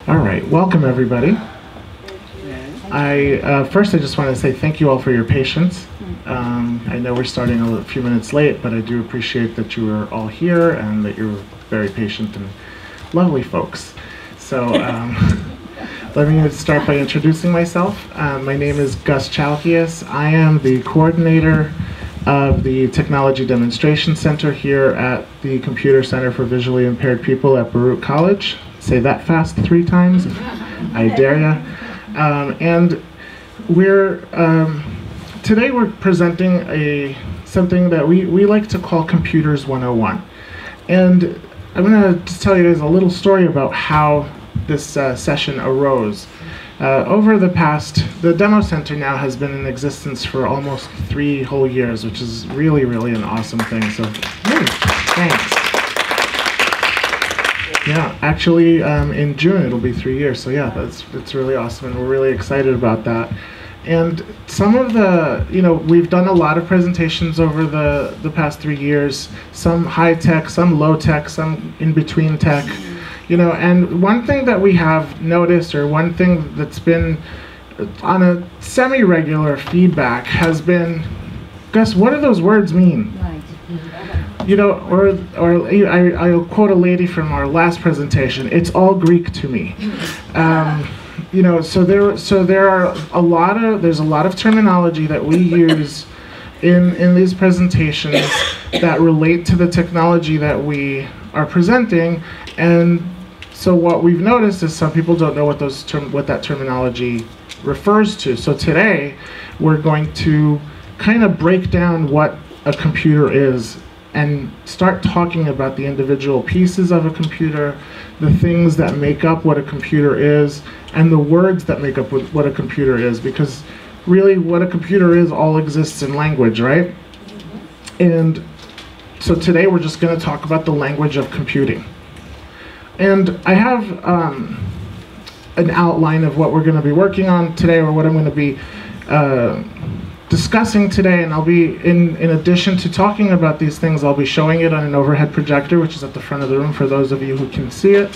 All right, welcome everybody. First I just want to say thank you all for your patience. I know we're starting a few minutes late, but I do appreciate that you are all here and that you're very patient and lovely folks. So let me start by introducing myself. My name is Gus Chalkias. I am the coordinator of the Technology Demonstration Center here at the Computer Center for Visually Impaired People at Baruch College. Say that fast 3 times, I dare ya. And today we're presenting something that we like to call Computers 101. And I'm going to just tell you guys a little story about how this session arose. The demo center now has been in existence for almost 3 whole years, which is really, really an awesome thing. So, hey, thanks. Yeah, actually, in June it'll be 3 years. So yeah, that's really awesome, and we're really excited about that. And some of the, we've done a lot of presentations over the past 3 years. Some high tech, some low tech, some in between tech. And one thing that we have noticed, or one thing that's been on a semi-regular feedback, has been, Gus, what do those words mean? Right. I'll quote a lady from our last presentation. It's all Greek to me. So there's a lot of terminology that we use in these presentations that relate to the technology that we are presenting, and so what we've noticed is some people don't know what that terminology refers to. So today we're going to kind of break down what a computer is and start talking about the individual pieces of a computer, the things that make up what a computer is, and the words that make up what a computer is, because really what a computer is all exists in language, right? And so today we're just going to talk about the language of computing. And I have an outline of what we're going to be working on today, or what I'm going to be discussing today, and I'll be, in addition to talking about these things, I'll be showing it on an overhead projector, which is at the front of the room for those of you who can see it.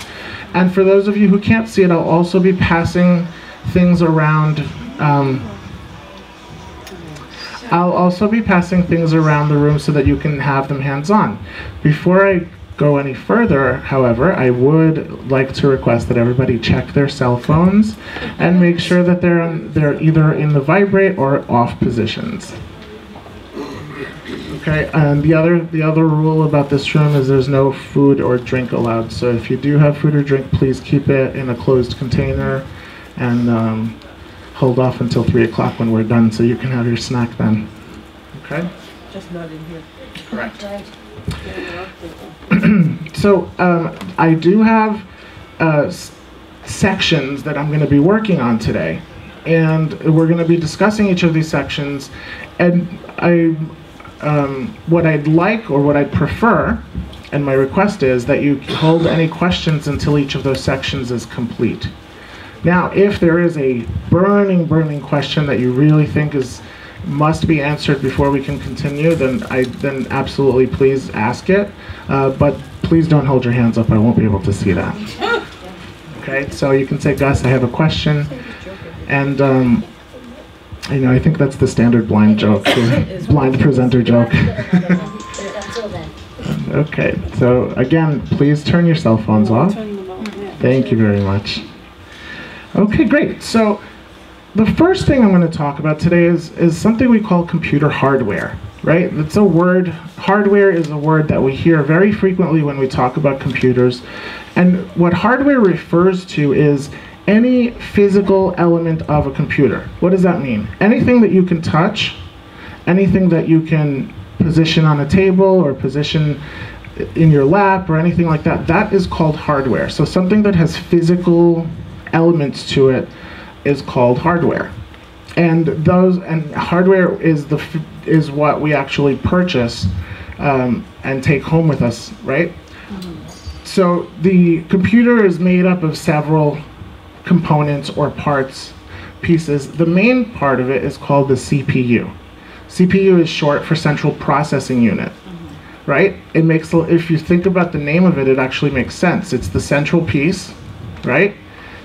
And for those of you who can't see it, I'll also be passing things around. I'll also be passing things around the room so that you can have them hands-on. Before I go any further, however, I would like to request that everybody check their cell phones and make sure that they're either in the vibrate or off positions. Okay, and the other rule about this room is there's no food or drink allowed. So if you do have food or drink, please keep it in a closed container and hold off until 3 o'clock when we're done, so you can have your snack then. Okay? Just not in here. Correct. So I do have sections that I'm going to be working on today, and we're going to be discussing each of these sections. And what I'd like, or what I'd prefer, and my request is that you hold any questions until each of those sections is complete. Now, if there is a burning question that you really think must be answered before we can continue, then absolutely please ask it. But please don't hold your hands up. I won't be able to see that. Okay, so you can say, Gus, I have a question. And I think that's the standard blind joke, blind presenter joke. Okay, so again, please turn your cell phones off. Thank you very much. Okay, great. So the first thing I'm going to talk about today is something we call computer hardware, right? It's a word. Hardware is a word that we hear very frequently when we talk about computers. And what hardware refers to is any physical element of a computer. What does that mean? Anything that you can touch, anything that you can position on a table or position in your lap or anything like that, that is called hardware. So something that has physical elements to it is called hardware. And hardware is what we actually purchase and take home with us, right? So the computer is made up of several components or parts, pieces. The main part of it is called the CPU. CPU is short for Central Processing Unit, right? It makes, if you think about the name of it, it actually makes sense. It's the central piece, right?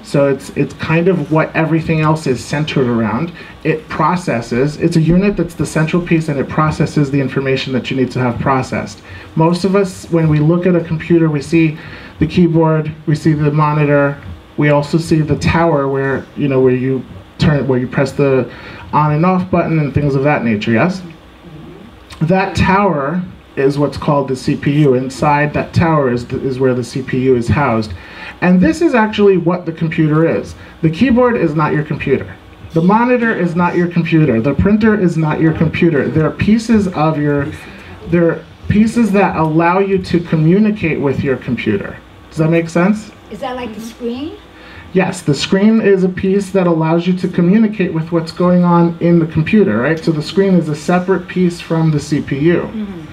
So it's kind of what everything else is centered around. It processes, it's a unit that's the central piece, and it processes the information that you need to have processed. Most of us, when we look at a computer, we see the keyboard, we see the monitor, we also see the tower where you press the on and off button and things of that nature, yes? That tower is what's called the CPU. Inside that tower is where the CPU is housed. And this is actually what the computer is. The keyboard is not your computer. The monitor is not your computer. The printer is not your computer. They're pieces that allow you to communicate with your computer. Does that make sense? Is that like the screen? Yes, the screen is a piece that allows you to communicate with what's going on in the computer, right? So the screen is a separate piece from the CPU,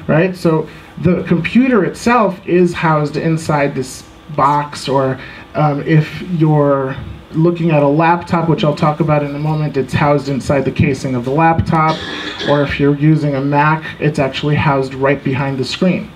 right? So the computer itself is housed inside this box, or if you're looking at a laptop, which I'll talk about in a moment, it's housed inside the casing of the laptop, or if you're using a Mac, it's actually housed right behind the screen.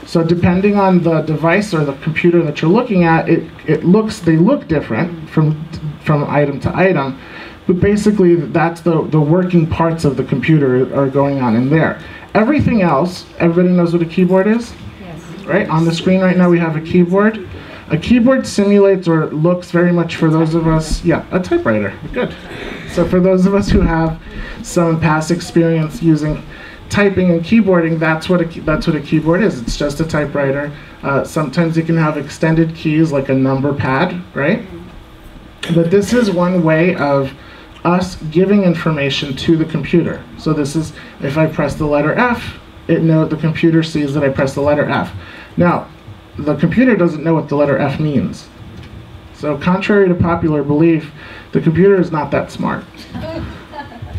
So depending on the device or the computer that you're looking at, they look different from item to item, but basically that's the working parts of the computer are going on in there. Everything else, everybody knows what a keyboard is? Yes. Right? On the screen right now we have a keyboard. A keyboard simulates or looks very much, for those of us, a typewriter. Good. So for those of us who have some past experience using typing and keyboarding, that's what a keyboard is. It's just a typewriter. Sometimes you can have extended keys like a number pad, right? But this is one way of us giving information to the computer. So this is, if I press the letter F, the computer sees that I press the letter F. Now, the computer doesn't know what the letter F means. So contrary to popular belief, the computer is not that smart,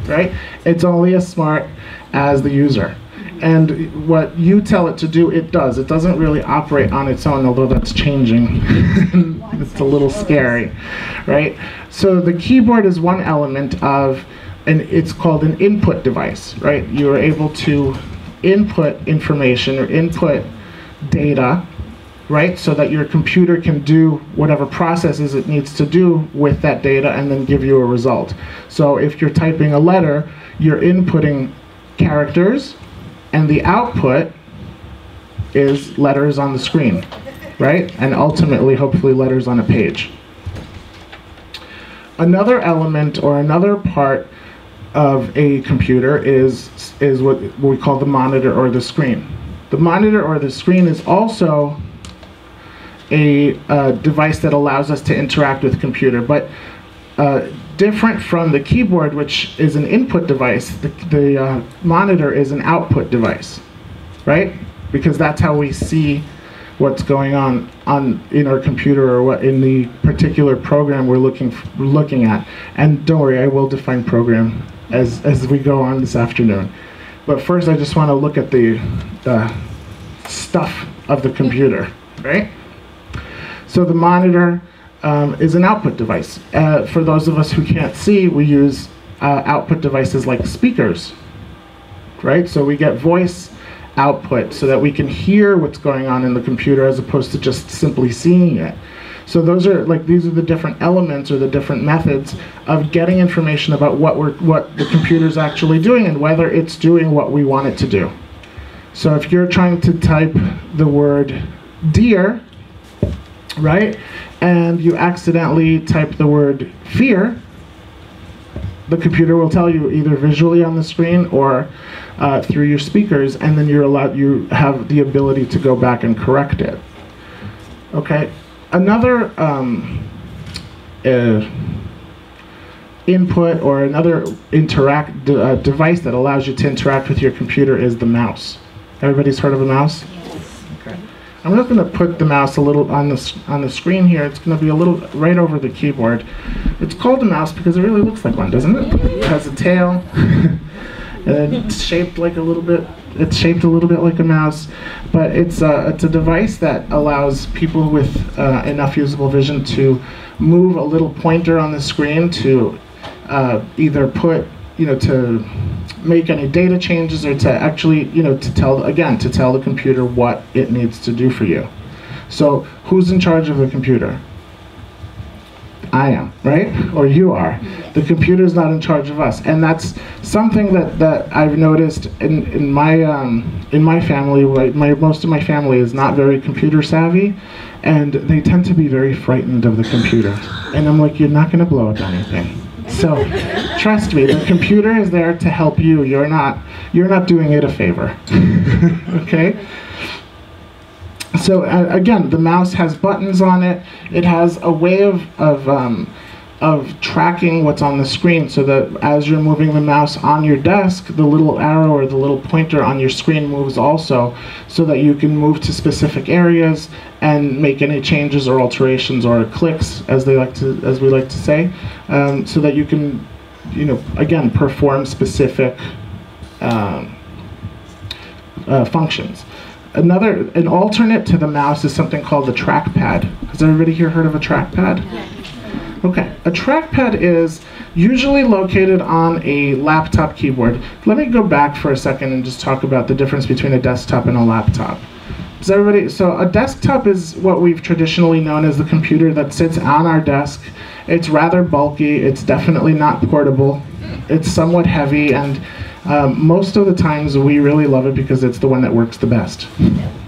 right? It's only as smart as the user. And what you tell it to do, it does. It doesn't really operate on its own, although that's changing. It's a little scary, right? So the keyboard is one element of, and it's called an input device, right? You're able to input information or input data, right? So that your computer can do whatever processes it needs to do with that data and then give you a result. So if you're typing a letter, you're inputting characters, and the output is letters on the screen, right? And ultimately, hopefully, letters on a page. Another element or another part of a computer is what we call the monitor or the screen. The monitor or the screen is also a device that allows us to interact with the computer, but different from the keyboard, which is an input device, the monitor is an output device, right? Because that's how we see what's going on in our computer, or what in the particular program we're looking at. And don't worry, I will define program as we go on this afternoon. But first, I just want to look at the stuff of the computer, right? So the monitor is an output device. For those of us who can't see, we use output devices like speakers, right? So we get voice output so that we can hear what's going on in the computer as opposed to just simply seeing it. So these are the different elements or the different methods of getting information about what the computer's actually doing and whether it's doing what we want it to do. So if you're trying to type the word deer, right, and you accidentally type the word fear, the computer will tell you either visually on the screen or through your speakers, and then you have the ability to go back and correct it. Okay, another input or another device that allows you to interact with your computer is the mouse. Everybody's heard of a mouse? Yes. Okay. I'm just going to put the mouse a little on the screen here. It's going to be a little right over the keyboard. It's called a mouse because it really looks like one, doesn't it? It has a tail, and it's shaped like a little bit. It's shaped a little bit like a mouse, but it's a device that allows people with enough usable vision to move a little pointer on the screen to either put, to make any data changes, or to actually, to tell the computer what it needs to do for you. So who's in charge of the computer? I am, right? Or you are. The computer's not in charge of us. And that's something that I've noticed in my family. Most of my family is not very computer savvy, and they tend to be very frightened of the computer. And I'm like, you're not going to blow up anything. So trust me, the computer is there to help you. You're not doing it a favor. Okay? So again, the mouse has buttons on it. It has a way of tracking what's on the screen, so that as you're moving the mouse on your desk, the little arrow or the little pointer on your screen moves also, so that you can move to specific areas and make any changes or alterations or clicks, as we like to say, so that you can, again, perform specific functions. An alternate to the mouse is something called the trackpad. Has everybody here heard of a trackpad? Yeah. Okay, a trackpad is usually located on a laptop keyboard. Let me go back for a second and just talk about the difference between a desktop and a laptop. So a desktop is what we've traditionally known as the computer that sits on our desk. It's rather bulky, it's definitely not portable, it's somewhat heavy, and most of the times we really love it because it's the one that works the best.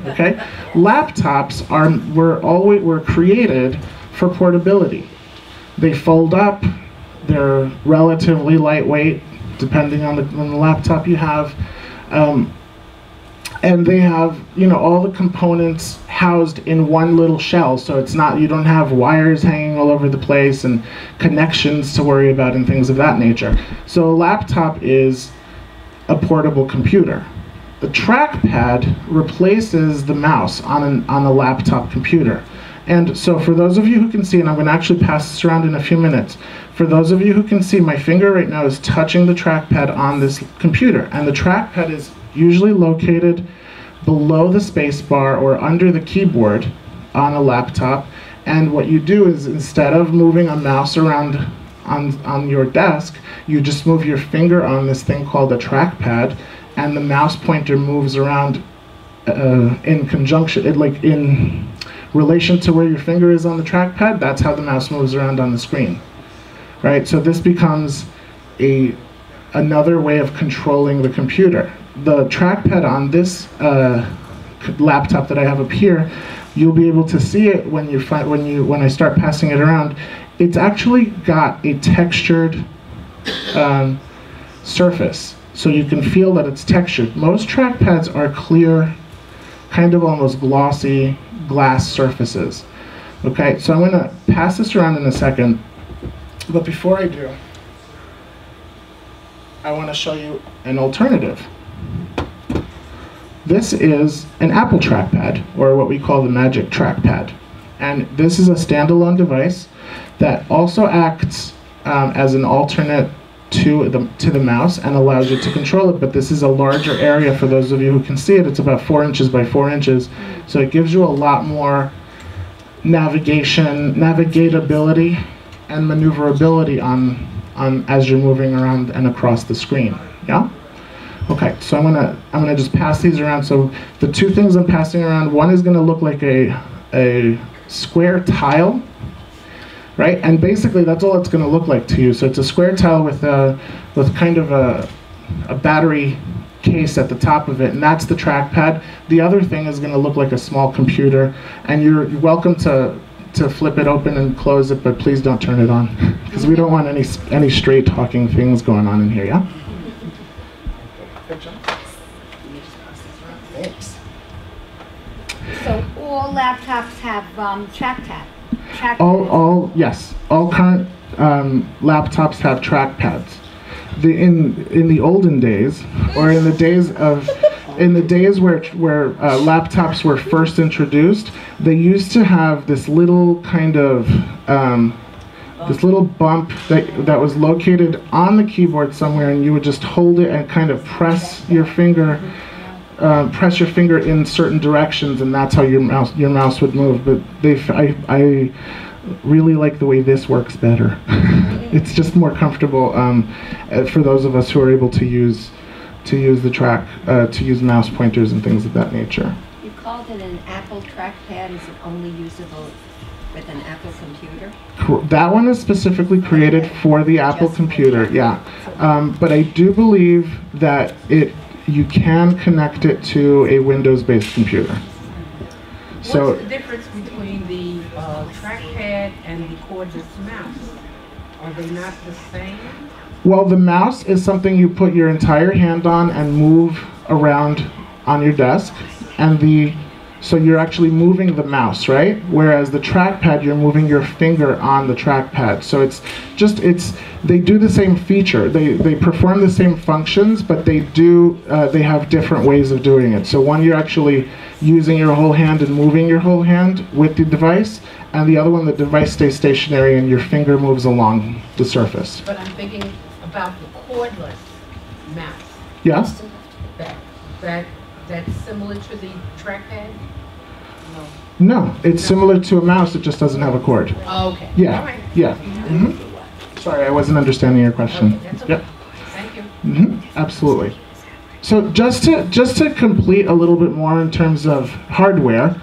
Okay? Laptops were created for portability. They fold up, they're relatively lightweight, depending on the laptop you have. And they have, all the components housed in one little shell, so you don't have wires hanging all over the place and connections to worry about and things of that nature. So a laptop is a portable computer. The trackpad replaces the mouse on a laptop computer. And so for those of you who can see, and I'm going to actually pass this around in a few minutes, for those of you who can see, my finger right now is touching the trackpad on this computer, and the trackpad is usually located below the space bar or under the keyboard on a laptop. And what you do is, instead of moving a mouse around on your desk, you just move your finger on this thing called a trackpad, and the mouse pointer moves around in conjunction, in relation to where your finger is on the trackpad. That's how the mouse moves around on the screen, right? So this becomes another way of controlling the computer. The trackpad on this laptop that I have up here, you'll be able to see it when I start passing it around. It's actually got a textured surface, so you can feel that it's textured. Most trackpads are clear, kind of almost glossy glass surfaces. Okay, so I'm going to pass this around in a second, but before I do, I want to show you an alternative. This is an Apple trackpad, or what we call the Magic Trackpad. And this is a standalone device that also acts as an alternate to the mouse and allows you to control it, but this is a larger area. For those of you who can see it, it's about 4 inches by 4 inches, so it gives you a lot more navigatability and maneuverability on as you're moving around and across the screen. Yeah? Okay, so I'm gonna just pass these around. So the two things I'm passing around, one is gonna look like a square tile, right? And basically that's all it's gonna look like to you. So it's a square tile with kind of a battery case at the top of it, and that's the trackpad. The other thing is gonna look like a small computer, and you're welcome to flip it open and close it, but please don't turn it on, because we don't want any straight talking things going on in here, yeah? Thanks. So all laptops have trackpad. Yes, all current laptops have trackpads. In the olden days, or in the days where laptops were first introduced, they used to have this little kind of this little bump that was located on the keyboard somewhere, and you would just hold it and kind of press your finger in certain directions, and that's how your mouse would move. But I really like the way this works better. It's just more comfortable for those of us who are able to use mouse pointers and things of that nature. You called it an Apple trackpad. Is it only usable With an Apple computer? That one is specifically created for the Apple computer, yeah. But I do believe that you can connect it to a Windows-based computer. So, what's the difference between the trackpad and the cordless mouse? Are they not the same? well, the mouse is something you put your entire hand on and move around on your desk, and so you're actually moving the mouse, right? Whereas the trackpad, you're moving your finger on the trackpad. So they do the same feature. They perform the same functions, but they have different ways of doing it. So one, you're actually using your whole hand and moving your whole hand with the device, and the other one, the device stays stationary and your finger moves along the surface. But I'm thinking about the cordless mouse. Yes? That's similar to the trackpad? No, it's similar to a mouse, it just doesn't have a cord. Oh, okay. Yeah, All right. yeah. Sorry, I wasn't understanding your question. Okay, that's okay. Yep. Thank you. Absolutely. So just to complete a little bit more in terms of hardware,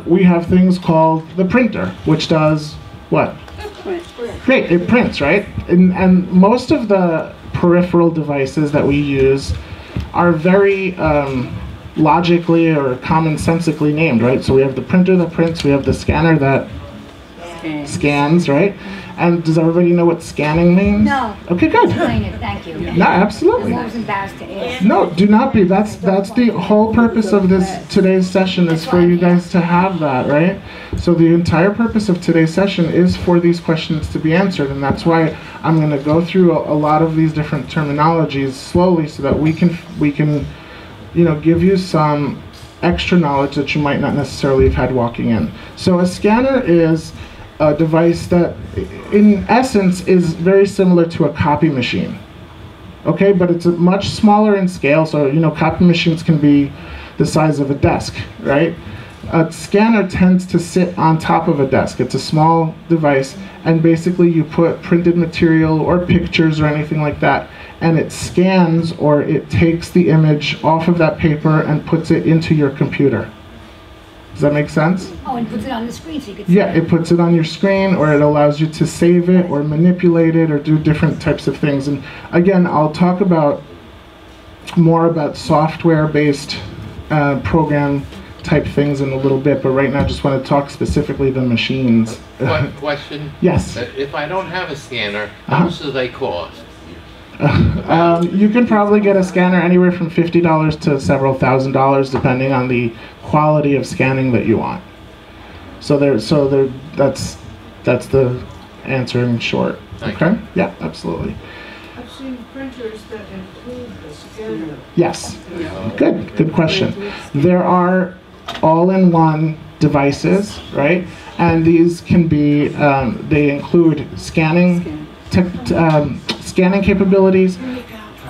we have things called the printer, which does what? Great, it prints, right? And most of the peripheral devices that we use are very logically or commonsensically named, right? So we have the printer that prints, we have the scanner that scans, right? And does everybody know what scanning means? No. Okay, good. Explain it, thank you. No, absolutely. I'm always embarrassed to ask. No, do not be. That's the whole purpose of today's session is for you guys to have that, right? So the entire purpose of today's session is for these questions to be answered, and that's why I'm going to go through a lot of these different terminologies slowly so that we can give you some extra knowledge that you might not necessarily have had walking in. So a scanner is a device that, in essence, is very similar to a copy machine. Okay, but it's much smaller in scale, so copy machines can be the size of a desk, right? A scanner tends to sit on top of a desk. It's a small device, and basically you put printed material or pictures or anything like that, and it scans or it takes the image off of that paper and puts it into your computer. Does that make sense? Oh, and puts it on the screen so you can see Yeah, it puts it on your screen, or it allows you to save it or manipulate it or do different types of things. And again, I'll talk more about software-based program type things in a little bit, but right now I just want to talk specifically the machines. One question? Yes. If I don't have a scanner, how much do they cost? You can probably get a scanner anywhere from $50 to several $1,000s, depending on the quality of scanning that you want. That's the answer in short. Okay? Yeah, absolutely. I've seen printers that include the scanner. Yes. Good question. There are all-in-one devices, right? And these can be, they include scanning capabilities,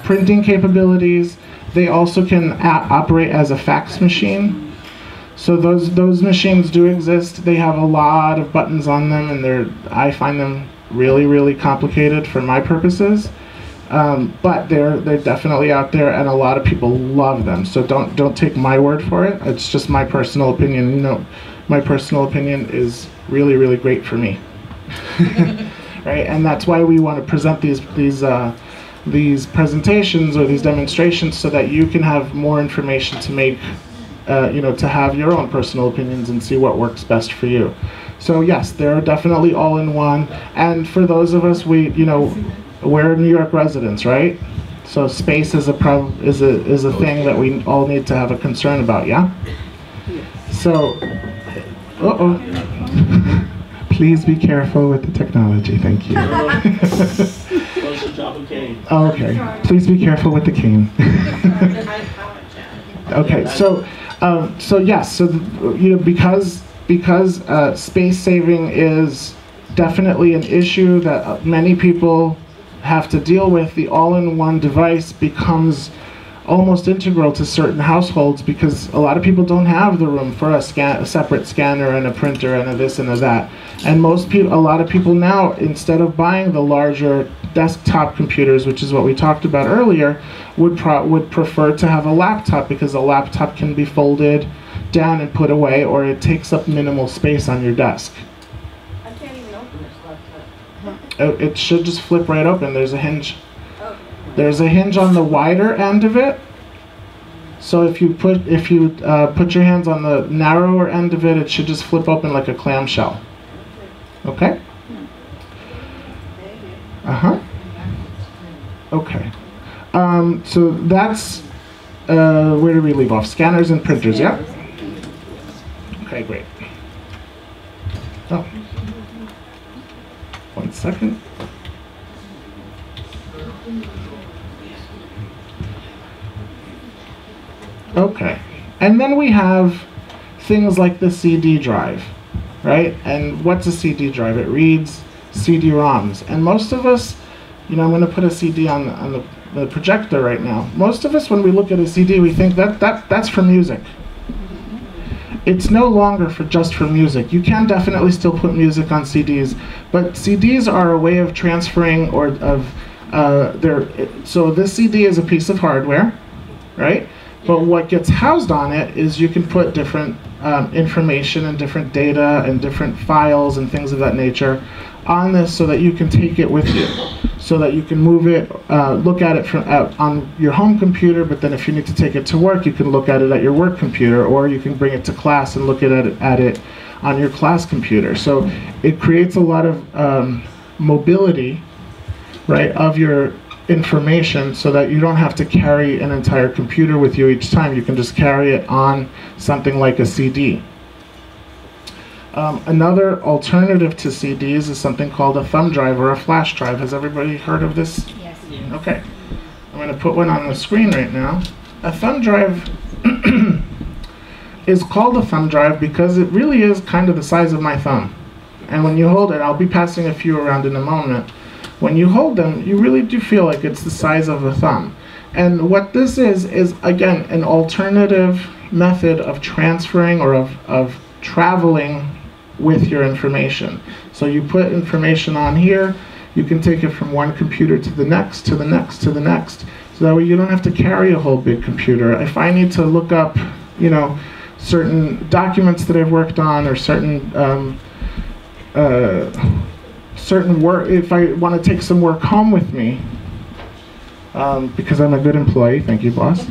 printing capabilities. They also can operate as a fax machine. So those machines do exist. They have a lot of buttons on them, and I find them really, really complicated for my purposes. But they're definitely out there, and a lot of people love them. So don't take my word for it. It's just my personal opinion. My personal opinion is really, really great for me. Right, and that's why we want to present these presentations or these demonstrations so that you can have more information to make, to have your own personal opinions and see what works best for you. So yes, they're definitely all-in-one, and for those of us, we're New York residents, right? So space is a thing that we all need to have a concern about, yeah? So, please be careful with the technology, thank you. Okay, please be careful with the cane. Okay, because space saving is definitely an issue that many people have to deal with, the all-in-one device becomes almost integral to certain households because a lot of people don't have the room for a separate scanner and a printer and a this and a that. And a lot of people now, instead of buying the larger desktop computers, which is what we talked about earlier, would prefer to have a laptop because a laptop can be folded down and put away, or it takes up minimal space on your desk. It should just flip right open. There's a hinge. There's a hinge on the wider end of it. So if you put your hands on the narrower end of it, it should just flip open like a clamshell. Okay? Okay. So that's where do we leave off? Scanners and printers, yeah? Okay, great. Oh. 1 second. Okay. And then we have things like the CD drive, right? And what's a CD drive? It reads CD-ROMs. And most of us, you know, I'm going to put a CD on the projector right now. Most of us, when we look at a CD, we think that's for music. It's no longer just for music. You can definitely still put music on CDs, but CDs are a way of transferring so this CD is a piece of hardware, right? But what gets housed on it is you can put different information and different data and different files and things of that nature on this so that you can take it with you, so that you can move it, look at it on your home computer, but then if you need to take it to work, you can look at it at your work computer, or you can bring it to class and look at it on your class computer. So it creates a lot of mobility, right, of your information so that you don't have to carry an entire computer with you each time. You can just carry it on something like a CD. Another alternative to CDs is something called a thumb drive or a flash drive. Has everybody heard of this? Yes. Okay. I'm going to put one on the screen right now. A thumb drive is called a thumb drive because it really is kind of the size of my thumb. And when you hold it, I'll be passing a few around in a moment. When you hold them, you really do feel like it's the size of a thumb. And what this is again, an alternative method of transferring or of traveling with your information. So you put information on here, you can take it from one computer to the next, to the next, to the next. So that way you don't have to carry a whole big computer. If I need to look up, you know, certain documents that I've worked on, or certain work, if I want to take some work home with me, because I'm a good employee, thank you, boss.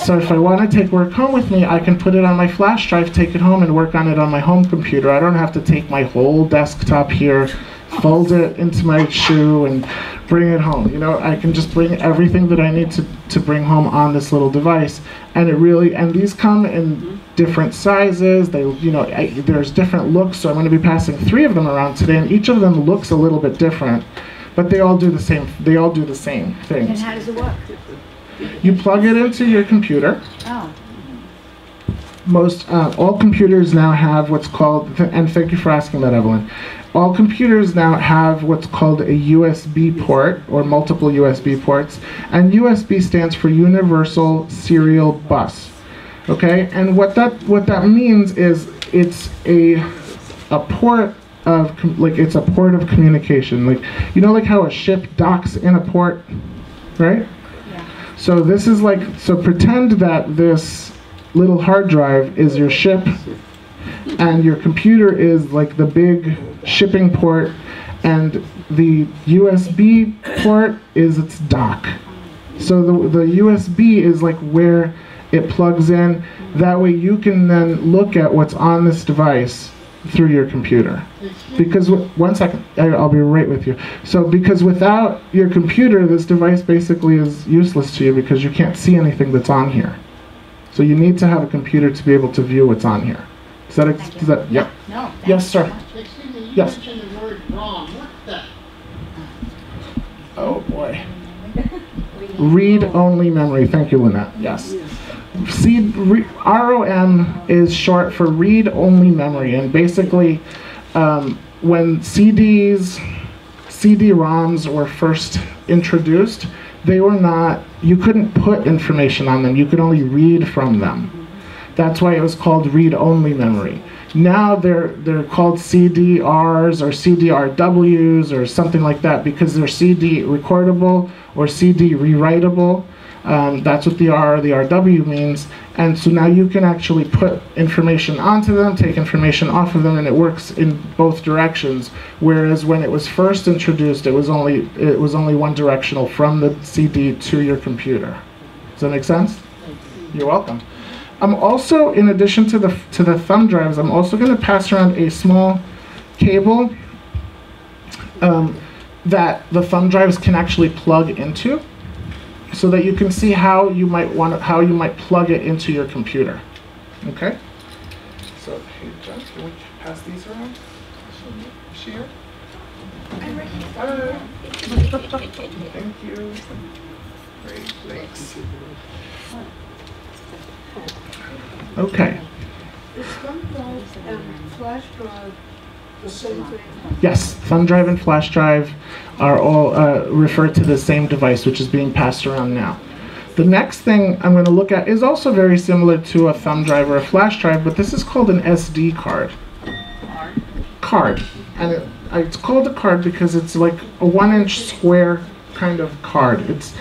So if I want to take work home with me, I can put it on my flash drive, take it home, and work on it on my home computer. I don't have to take my whole desktop here, fold it into my shoe, and bring it home. You know, I can just bring everything that I need to bring home on this little device. And and these come in different sizes. They, you know, there's different looks. So I'm going to be passing 3 of them around today, and each of them looks a little bit different. But they all do the same. They all do the same things. And how does it work? You plug it into your computer. Oh. All computers now have what's called, and thank you for asking that, Evelyn. All computers now have what's called a USB port, or multiple USB ports, and USB stands for Universal Serial Bus. Okay, and what that means is it's a port of it's a port of communication. Like, you know, like how a ship docks in a port, right? Yeah. So this is so pretend that this little hard drive is your ship, and your computer is like the big shipping port, and the USB port is its dock. So the USB is like where it plugs in. That way you can then look at what's on this device through your computer. Because, 1 second, I'll be right with you. So because without your computer, this device basically is useless to you because you can't see anything that's on here. So you need to have a computer to be able to view what's on here. Does that yep. No. Yes, sir. Excuse me, you Yes. mentioned the word ROM. What's that? Oh boy. Read-only memory. Thank you, Lynette. Yes. ROM is short for read-only memory, and basically, when CD-ROMs were first introduced, you couldn't put information on them. You could only read from them. That's why it was called read-only memory. Now they're called CDRs or CDRWs or something like that because they're CD recordable or CD rewritable. That's what the R or the RW means. And so now you can actually put information onto them, take information off of them, and it works in both directions. Whereas when it was first introduced, it was only one directional from the CD to your computer. Does that make sense? You're welcome. I'm also, in addition to the thumb drives, I'm also going to pass around a small cable that the thumb drives can actually plug into, so that you can see how you might plug it into your computer. Okay. So, hey, John, can we pass these around? Is she here? Thank you. Great, thanks. Okay. Is thumb drive and flash drive the same thing? Yes, thumb drive and flash drive are all referred to the same device, which is being passed around now. The next thing I'm going to look at is also very similar to a thumb drive or a flash drive, but this is called an SD card. Card. And it's called a card because it's like a 1-inch square kind of card. It's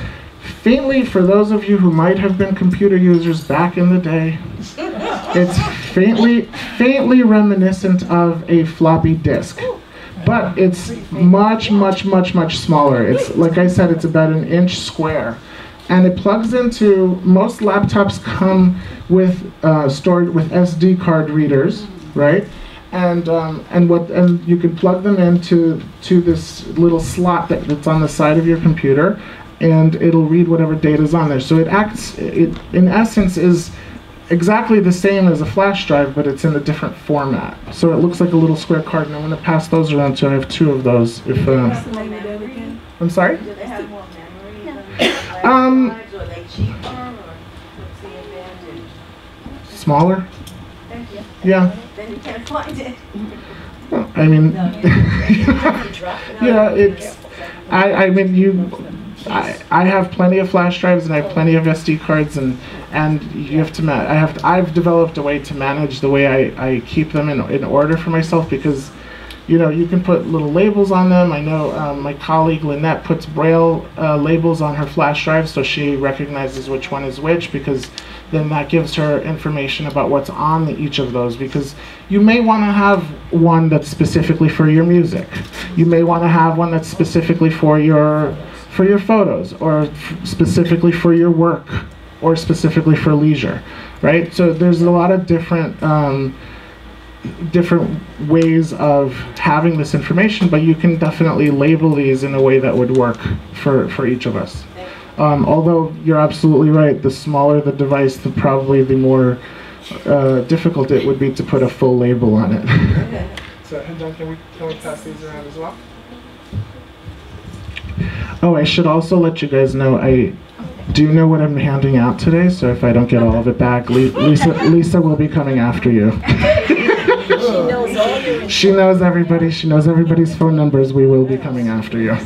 faintly, for those of you who might have been computer users back in the day, it's faintly reminiscent of a floppy disk. But it's much smaller. It's, like I said, it's about 1 inch square. And it plugs into, most laptops come with stored with SD card readers, right? And you can plug them into this little slot that's on the side of your computer, and it'll read whatever data's on there. So it in essence is exactly the same as a flash drive, but it's in a different format. So it looks like a little square card, and I'm going to pass those around. So I have 2 of those. If I'm sorry. Do they have more memory than the drives? Are they cheaper, or what's the advantage? Smaller. Thank you. Yeah. Then you can't find it. Well, I mean, yeah, it's. I mean, I have plenty of flash drives and I have plenty of SD cards, and you have to I've developed a way to manage the way I keep them in order for myself, because you can put little labels on them. I know my colleague Lynette puts Braille labels on her flash drive so she recognizes which one is which, because then that gives her information about what's on each of those, because you may want to have one that's specifically for your music. You may want to have one that's specifically for your photos, or specifically for your work, or specifically for leisure, right? So there's a lot of different ways of having this information, but you can definitely label these in a way that would work for each of us. Although you're absolutely right, the smaller the device, probably the more difficult it would be to put a full label on it. So, John, can we pass these around as well? Oh, I should also let you guys know, I do know what I'm handing out today, so if I don't get all of it back, Lisa will be coming after you. She knows everybody. She knows everybody's phone numbers. We will be coming after you.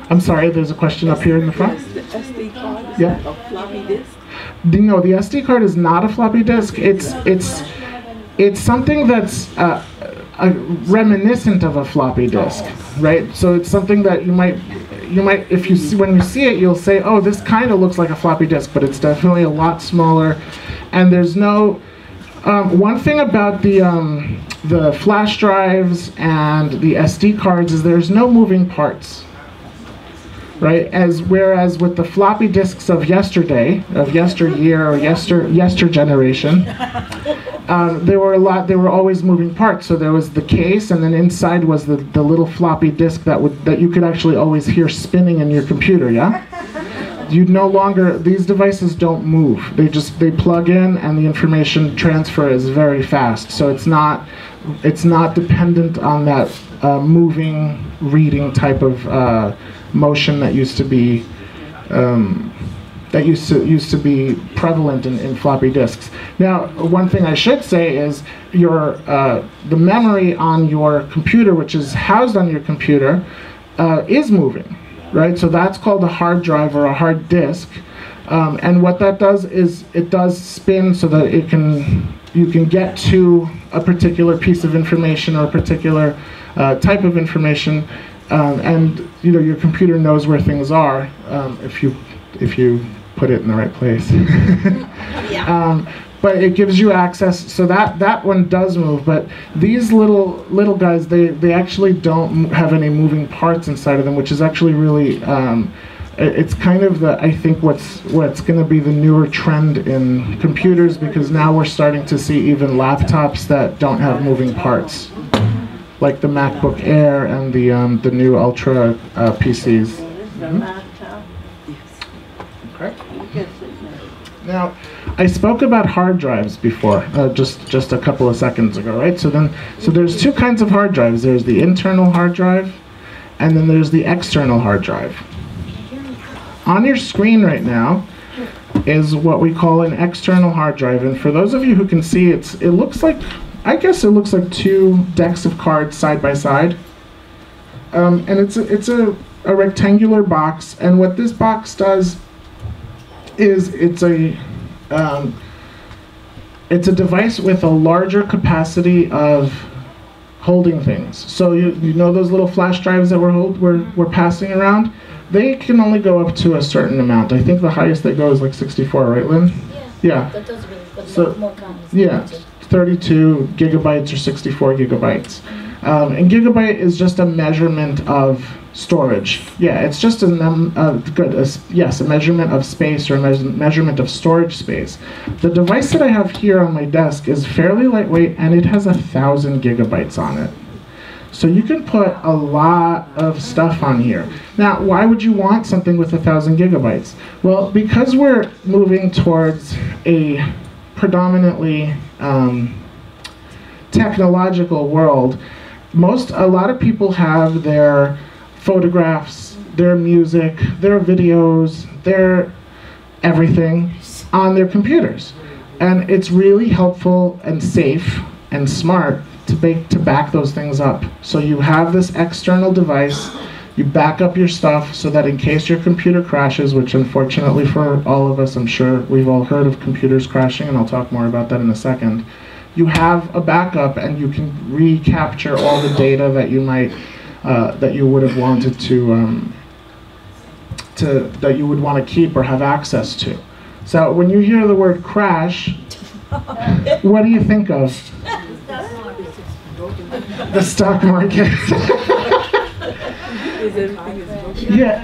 I'm sorry, there's a question up here in the front. The SD card is Yeah. a floppy disk? No, the SD card is not a floppy disk. It's something that's reminiscent of a floppy disk, right? So it's something that you might if you see, when you see it, you'll say, oh, this kind of looks like a floppy disk, but it's definitely a lot smaller. And there's no one thing about the flash drives and the SD cards is there's no moving parts, right? Whereas with the floppy disks of yesterday, of yesteryear or yester generation, there were always moving parts. So there was the case, and then inside was the little floppy disk that you could actually always hear spinning in your computer. Yeah. These devices don't move. They plug in, and the information transfer is very fast. So it's not dependent on that moving, reading type of motion that used to be prevalent in floppy disks. Now, one thing I should say is the memory on your computer, which is housed on your computer, is moving. right? So that's called a hard drive or a hard disk. And what that does is it does spin so that you can get to a particular piece of information or a particular type of information, and your computer knows where things are if you put it in the right place. But it gives you access, so that one does move. But these little guys, they actually don't have any moving parts inside of them, which is actually really it's kind of I think what's going to be the newer trend in computers, because now we're starting to see even laptops that don't have moving parts, like the MacBook Air and the new Ultra PCs. Okay. Now, I spoke about hard drives before, just a couple of seconds ago, right? So there's two kinds of hard drives. There's the internal hard drive, and then there's the external hard drive. On your screen right now is what we call an external hard drive, and for those of you who can see, it looks like, I guess it looks like two decks of cards side by side, and it's a rectangular box, and what this box does is it's a device with a larger capacity of holding things. So you know those little flash drives that we're passing around? They can only go up to a certain amount. I think the highest they go is like 64, right, Lynn? Yeah. That does really good. So, More comments. Yeah, 32 gigabytes or 64 gigabytes. And gigabyte is just a measurement of storage. Yeah, it's just a measurement of space, or a measurement of storage space. The device that I have here on my desk is fairly lightweight, and it has 1,000 gigabytes on it. So you can put a lot of stuff on here. Now, why would you want something with 1,000 gigabytes? Well, because we're moving towards a predominantly technological world, a lot of people have their photographs, their music, their videos, their everything on their computers. And it's really helpful and safe and smart to back those things up. So you have this external device, you back up your stuff so that in case your computer crashes, which unfortunately for all of us, I'm sure we've all heard of computers crashing, and I'll talk more about that in a second, you have a backup and you can recapture all the data that you might that you would have wanted that you would want to keep or have access to. So when you hear the word crash, what do you think of? The stock market. Yeah,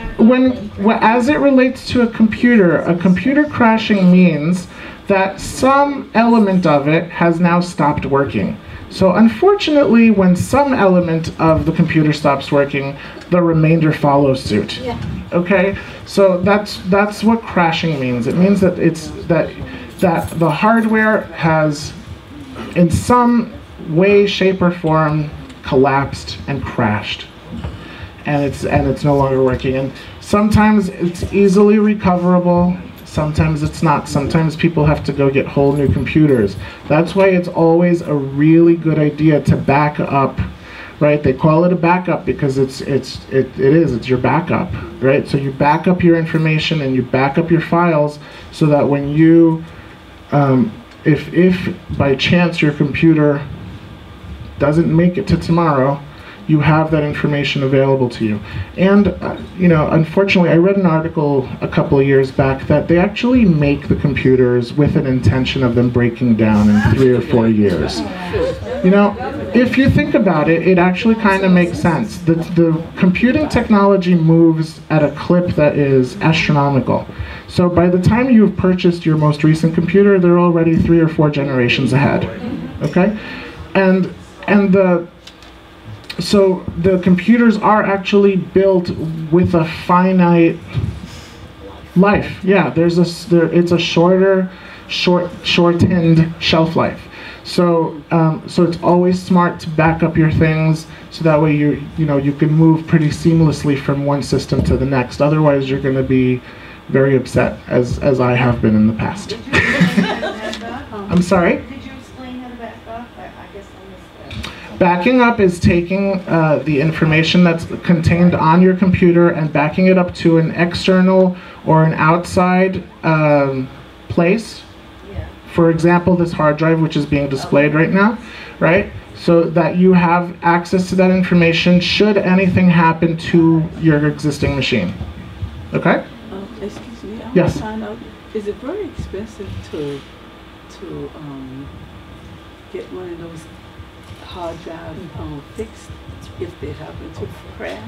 as it relates to a computer crashing means that some element of it has now stopped working. So unfortunately, when some element of the computer stops working, the remainder follows suit. Yeah. Okay? So that's what crashing means. It means that that the hardware has, in some way, shape, or form, collapsed and crashed, and it's no longer working. And sometimes it's easily recoverable, sometimes it's not. Sometimes people have to go get whole new computers. That's why it's always a really good idea to back up, right? They call it a backup because it's your backup, right? So you back up your information and you back up your files so that when you if by chance your computer doesn't make it to tomorrow, you have that information available to you. And unfortunately, I read an article a couple of years back that they actually make the computers with an intention of them breaking down in 3 or 4 years. If you think about it, it actually kind of makes sense. The computing technology moves at a clip that is astronomical. So by the time you've purchased your most recent computer, they're already 3 or 4 generations ahead. Okay? So the computers are actually built with a finite life. Yeah, it's a shortened shelf life. So it's always smart to back up your things so that way you can move pretty seamlessly from one system to the next. Otherwise, you're going to be very upset, as I have been in the past. I'm sorry? Did you explain how to back up? I guess I missed that. Backing up is taking the information that's contained on your computer and backing it up to an external or an outside place. For example, this hard drive, which is being displayed right now, right? So that you have access to that information should anything happen to your existing machine. Okay? Excuse me, I Yes. want to find out, is it very expensive to get one of those hard drives fixed if they happen to crash?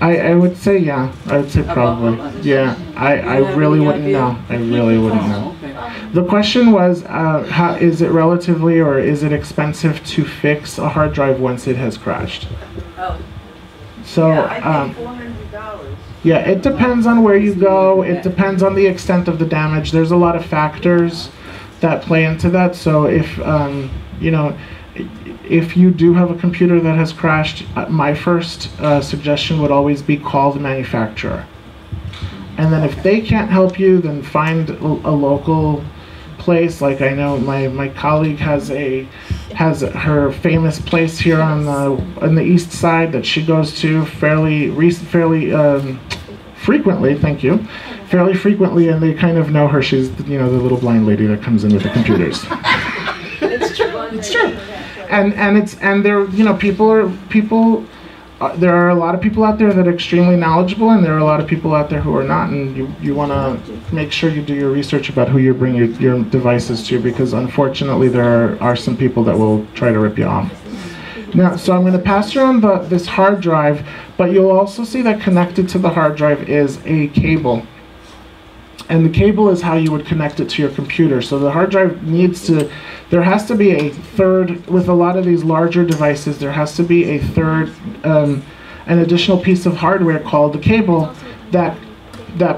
I would say yeah. I would say probably. Yeah. I really wouldn't know. I really wouldn't know. The question was, how is it relatively or is it expensive to fix a hard drive once it has crashed? So I think $400. yeah, it depends on where you go. It depends on the extent of the damage. There's a lot of factors that play into that. So if you know, if you do have a computer that has crashed, my first suggestion would always be call the manufacturer. And then if they can't help you, then find a local place. Like I know my colleague has her famous place here on the east side that she goes to fairly frequently. Thank you. Fairly frequently, and they kind of know her. She's the little blind lady that comes in with the computers. It's true. It's true. And there there are a lot of people out there that are extremely knowledgeable, and there are a lot of people out there who are not, and you want to make sure you do your research about who you bring your devices to, because unfortunately there are some people that will try to rip you off. Now, so I'm going to pass around this hard drive, but you'll also see that connected to the hard drive is a cable. And the cable is how you would connect it to your computer. So the hard drive there has to be a third, with a lot of these larger devices, there has to be a third, an additional piece of hardware called the cable that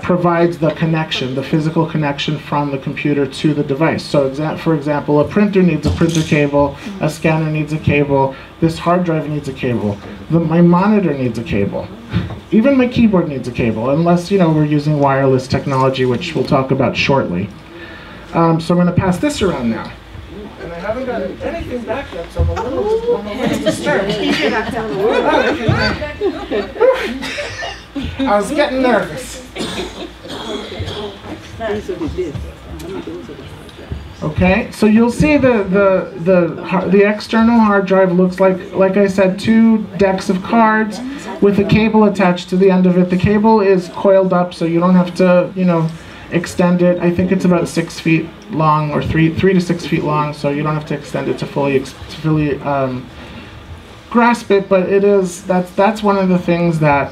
provides the connection, the physical connection from the computer to the device. So for example, a printer needs a printer cable, a scanner needs a cable, this hard drive needs a cable, my monitor needs a cable. Even my keyboard needs a cable, unless we're using wireless technology, which we'll talk about shortly. So I'm going to pass this around now. And I haven't got anything back yet, so I'm a little disturbed. I was getting nervous. Okay, so you'll see the external hard drive looks like I said, 2 decks of cards with a cable attached to the end of it. The cable is coiled up, so you don't have to, extend it. I think it's about 6 feet long, or 3 to 6 feet long, so you don't have to extend it to fully grasp it. But that's one of the things that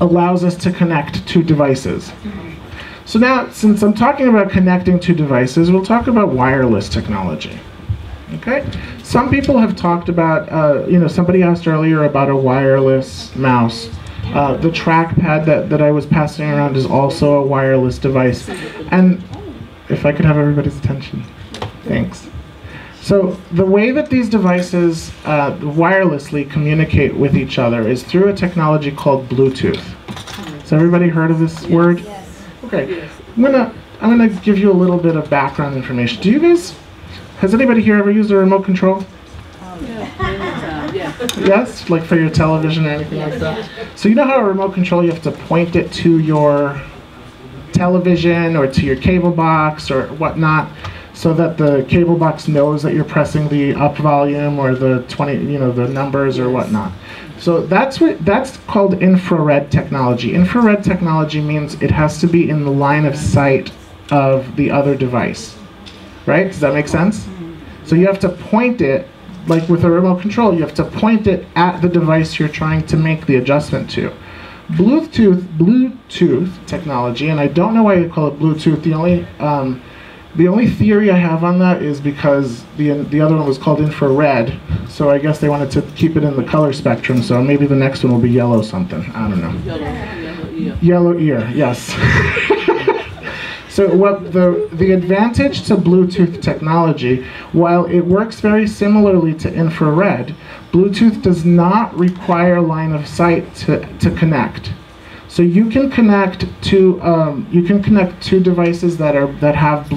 allows us to connect to devices. So now, since I'm talking about connecting to devices, we'll talk about wireless technology. Okay? Some people have talked about, somebody asked earlier about a wireless mouse. The trackpad that I was passing around is also a wireless device. And if I could have everybody's attention. Thanks. So the way that these devices wirelessly communicate with each other is through a technology called Bluetooth. Has everybody heard of this word? Yes. Okay. I'm gonna give you a little bit of background information. Has anybody here ever used a remote control? Yes, like for your television or anything like that. So you know how a remote control, you have to point it to your television or to your cable box or whatnot, so that the cable box knows that you're pressing the up volume or the the numbers or whatnot. So that's called infrared technology. Infrared technology means it has to be in the line of sight of the other device. Right? Does that make sense? So you have to point it, like with a remote control, you have to point it at the device you're trying to make the adjustment to. Bluetooth technology, and I don't know why you call it Bluetooth. The only theory I have on that is because the other one was called infrared, so I guess they wanted to keep it in the color spectrum, so maybe the next one will be yellow something. I don't know. Yellow ear, yes. So what the advantage to Bluetooth technology, while it works very similarly to infrared, Bluetooth does not require line of sight to connect. So you can connect to devices that have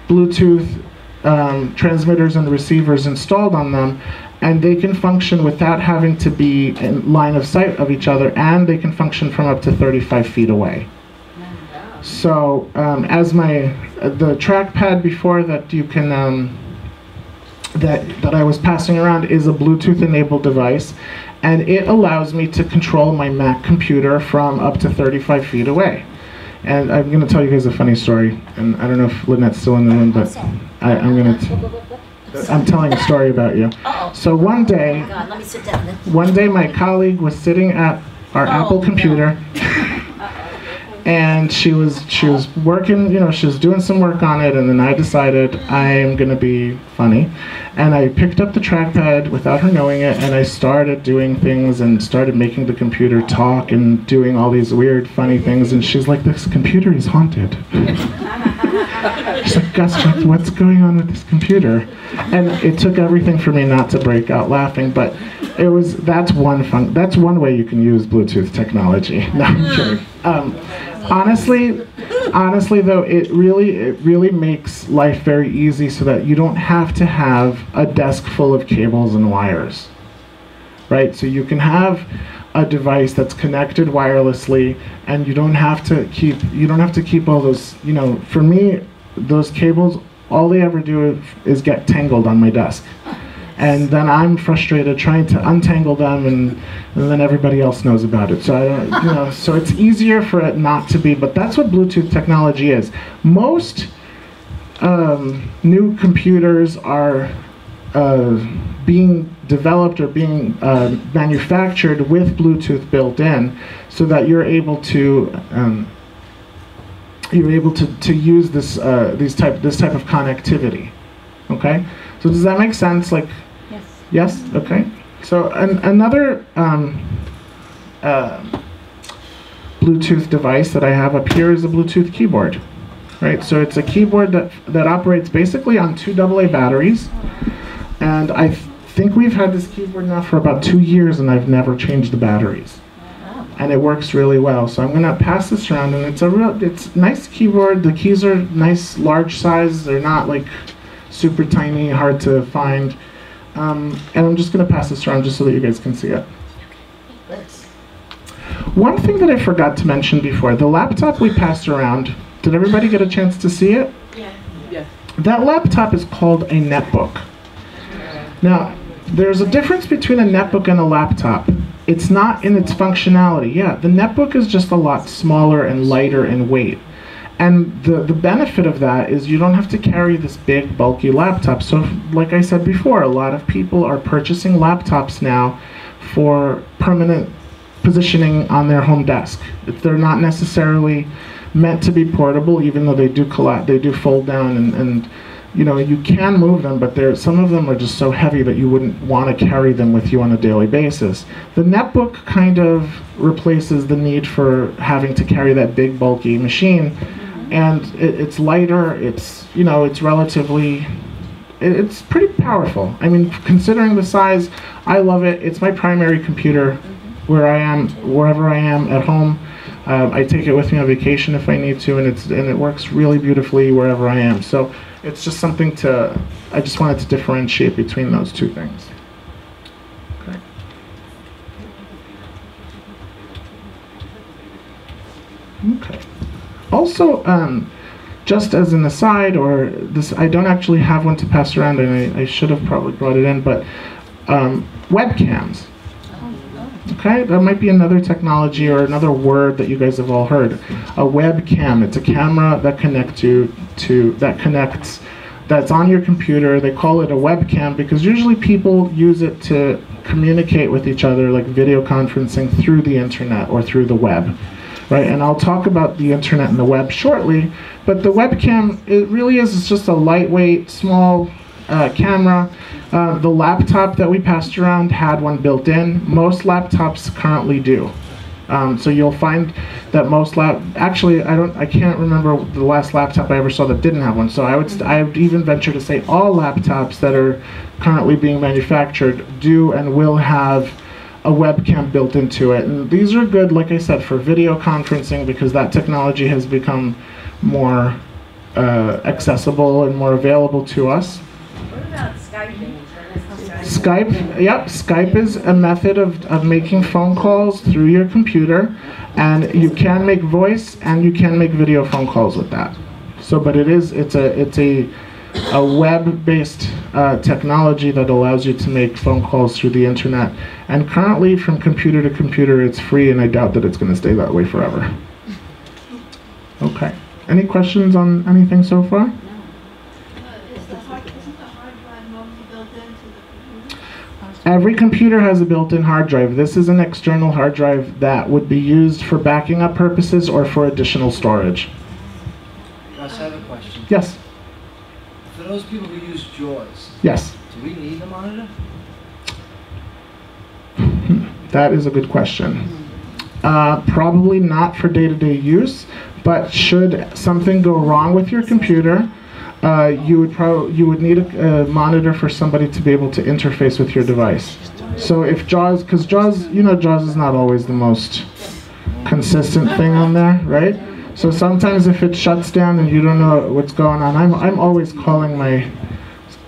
Bluetooth transmitters and receivers installed on them, and they can function without having to be in line of sight of each other, and they can function from up to 35 feet away. So as the trackpad before that you can that I was passing around is a Bluetooth enabled device, and it allows me to control my Mac computer from up to 35 feet away. And I'm going to tell you guys a funny story, and I don't know if Lynette's still in the room, but I'm telling a story about you. So one day, my colleague was sitting at our Apple computer, and she was working, she was doing some work on it, and then I decided I'm gonna be funny, and I picked up the trackpad without her knowing it, and I started doing things and started making the computer talk and doing all these weird, funny things, and she's like, "This computer is haunted." She's like, "Gus, what's going on with this computer?" And it took everything for me not to break out laughing, but that's one way you can use Bluetooth technology. No, I'm kidding. Honestly though, it really makes life very easy so that you don't have to have a desk full of cables and wires, right? So you can have a device that's connected wirelessly, and you don't have to keep all those, for me, those cables, all they ever do is get tangled on my desk. And then I'm frustrated trying to untangle them, and then everybody else knows about it. So I don't, so it's easier for it not to be, but that's what Bluetooth technology is. Most new computers are being developed or being manufactured with Bluetooth built in, so that you're able to use this type of connectivity. Okay, so does that make sense? Like, yes. Okay. So another Bluetooth device that I have up here is a Bluetooth keyboard. Right. So it's a keyboard that operates basically on 2 AA batteries, and I think we've had this keyboard now for about 2 years, and I've never changed the batteries. And it works really well. So I'm gonna pass this around, and it's a nice keyboard. The keys are nice, large size. They're not like super tiny, hard to find. And I'm just gonna pass this around just so that you guys can see it. One thing that I forgot to mention before, the laptop we passed around, did everybody get a chance to see it? Yeah. That laptop is called a netbook. Now, there's a difference between a netbook and a laptop. It's not in its functionality. Yeah, the netbook is just a lot smaller and lighter in weight. And the benefit of that is you don't have to carry this big, bulky laptop. So, like I said before, a lot of people are purchasing laptops now for permanent positioning on their home desk. They're not necessarily meant to be portable, even though they do fold down, and you can move them, but some of them are just so heavy that you wouldn't want to carry them with you on a daily basis. The netbook kind of replaces the need for having to carry that big, bulky machine. And it's lighter, it's relatively, it's pretty powerful. I mean, considering the size, I love it. It's my primary computer wherever I am at home. I take it with me on vacation if I need to, and it works really beautifully wherever I am. So it's just something I just wanted to differentiate between those two things. Okay. Okay. Also, just as an aside, I don't actually have one to pass around, and I should have probably brought it in, but webcams. Okay, that might be another technology or another word that you guys have all heard. A webcam, it's a camera that that's on your computer. They call it a webcam because usually people use it to communicate with each other, like video conferencing through the internet or through the web. Right, and I'll talk about the internet and the web shortly, but the webcam, it's just a lightweight, small camera. The laptop that we passed around had one built in. Most laptops currently do. So you'll find that actually I can't remember the last laptop I ever saw that didn't have one. So I would even venture to say all laptops that are currently being manufactured do and will have a webcam built into it. And these are good, like I said, for video conferencing, because that technology has become more accessible and more available to us. What about Skyping? Skype, yep, Skype is a method of making phone calls through your computer, and you can make voice and you can make video phone calls with that. So, but it's a web-based technology that allows you to make phone calls through the internet. And currently, from computer to computer, it's free, and I doubt that it's going to stay that way forever. Okay. Any questions on anything so far? Isn't the hard drive normally built into the computer? Every computer has a built-in hard drive. This is an external hard drive that would be used for backing up purposes or for additional storage. Gus, I have a question. Yes. For those people who use JAWS, Yes. do we need the monitor? That is a good question. Probably not for day-to-day use, but should something go wrong with your computer, you would need a monitor for somebody to be able to interface with your device. So if JAWS, because JAWS, JAWS is not always the most consistent thing on there, right? So sometimes if it shuts down and you don't know what's going on, I'm always calling my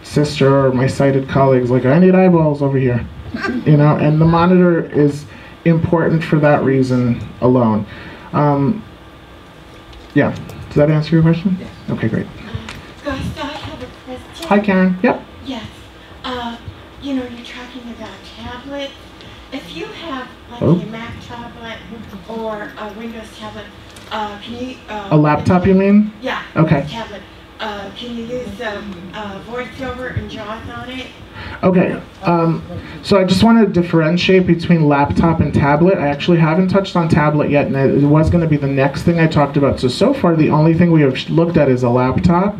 sister or my sighted colleagues like, I need eyeballs over here, and the monitor is important for that reason alone. Yeah, does that answer your question? Yes. Okay, great. Gus, I have a question. Hi, Karen. Yep. Yes. You're talking about tablets. If you have like Oh. a Mac tablet or a Windows tablet, can you... A laptop, you mean? Yeah. Okay. Tablet. Can you use VoiceOver and JAWS on it? Okay, so I just want to differentiate between laptop and tablet. I actually haven't touched on tablet yet, and it was going to be the next thing I talked about. So far, the only thing we have looked at is a laptop,